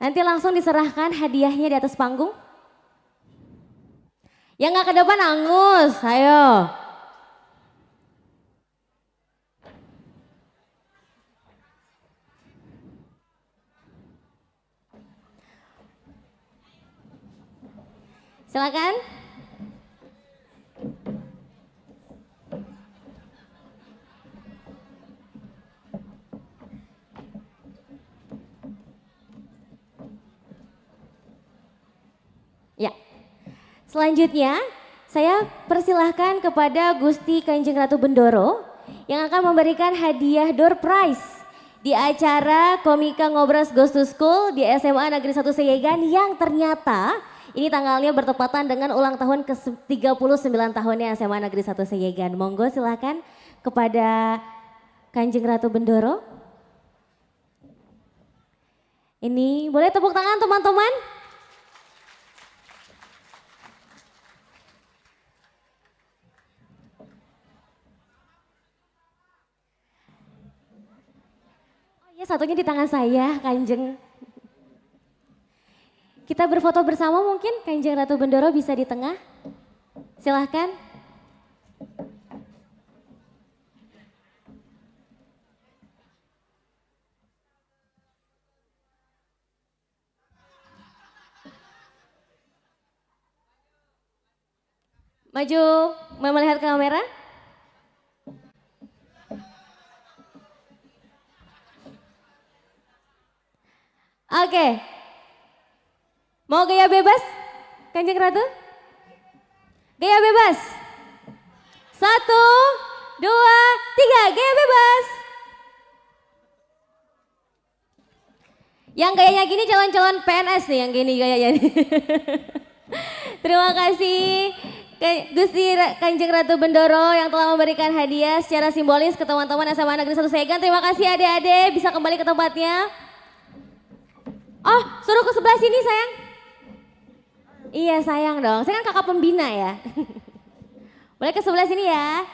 Nanti langsung diserahkan hadiahnya di atas panggung. Yang nggak ke depan angus, ayo. Silakan. Ya. Selanjutnya, saya persilahkan kepada Gusti Kanjeng Ratu Bendoro yang akan memberikan hadiah door prize di acara Komika Ngobras Goes to School di SMA Negeri 1 Seyegan yang ternyata ini tanggalnya bertepatan dengan ulang tahun ke-39 tahunnya SMA Negeri 1 Seyegan. Monggo silakan kepada Kanjeng Ratu Bendoro. Ini boleh tepuk tangan teman-teman? Ya, satunya di tangan saya, Kanjeng. Kita berfoto bersama mungkin, Kanjeng Ratu Bendoro bisa di tengah. Silahkan. Maju, mau melihat ke kamera. Oke, mau gaya bebas, Kanjeng Ratu? Gaya bebas. 1, 2, 3, gaya bebas. Yang gayanya gini calon-calon PNS nih, yang gini gayanya. Terima kasih Gusti Kanjeng Ratu Bendoro yang telah memberikan hadiah secara simbolis ke teman-teman SMA Negeri 1 Seyegan. Terima kasih adik-adik, bisa kembali ke tempatnya. Oh, suruh ke sebelah sini sayang. Iya sayang dong, saya kan kakak pembina ya. Boleh ke sebelah sini ya.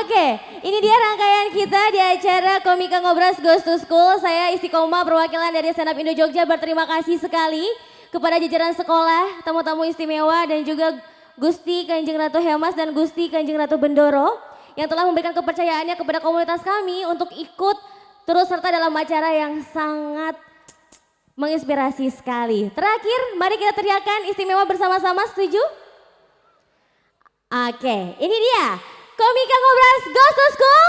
Oke, ini dia rangkaian kita di acara Komika Ngobras Goes to School. Saya Istiqomah perwakilan dari Stand Up Indo Jogja berterima kasih sekali kepada jajaran sekolah, tamu-tamu istimewa dan juga Gusti Kanjeng Ratu Hemas dan Gusti Kanjeng Ratu Bendoro yang telah memberikan kepercayaannya kepada komunitas kami untuk ikut turut serta dalam acara yang sangat menginspirasi sekali. Terakhir, mari kita teriakan istimewa bersama-sama, setuju? Oke, ini dia Komika Ngobras Goes to School.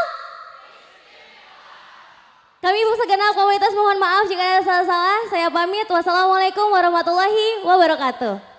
Kami ibu segenap komunitas mohon maaf jika ada salah-salah. Saya pamit. Wassalamualaikum warahmatullahi wabarakatuh.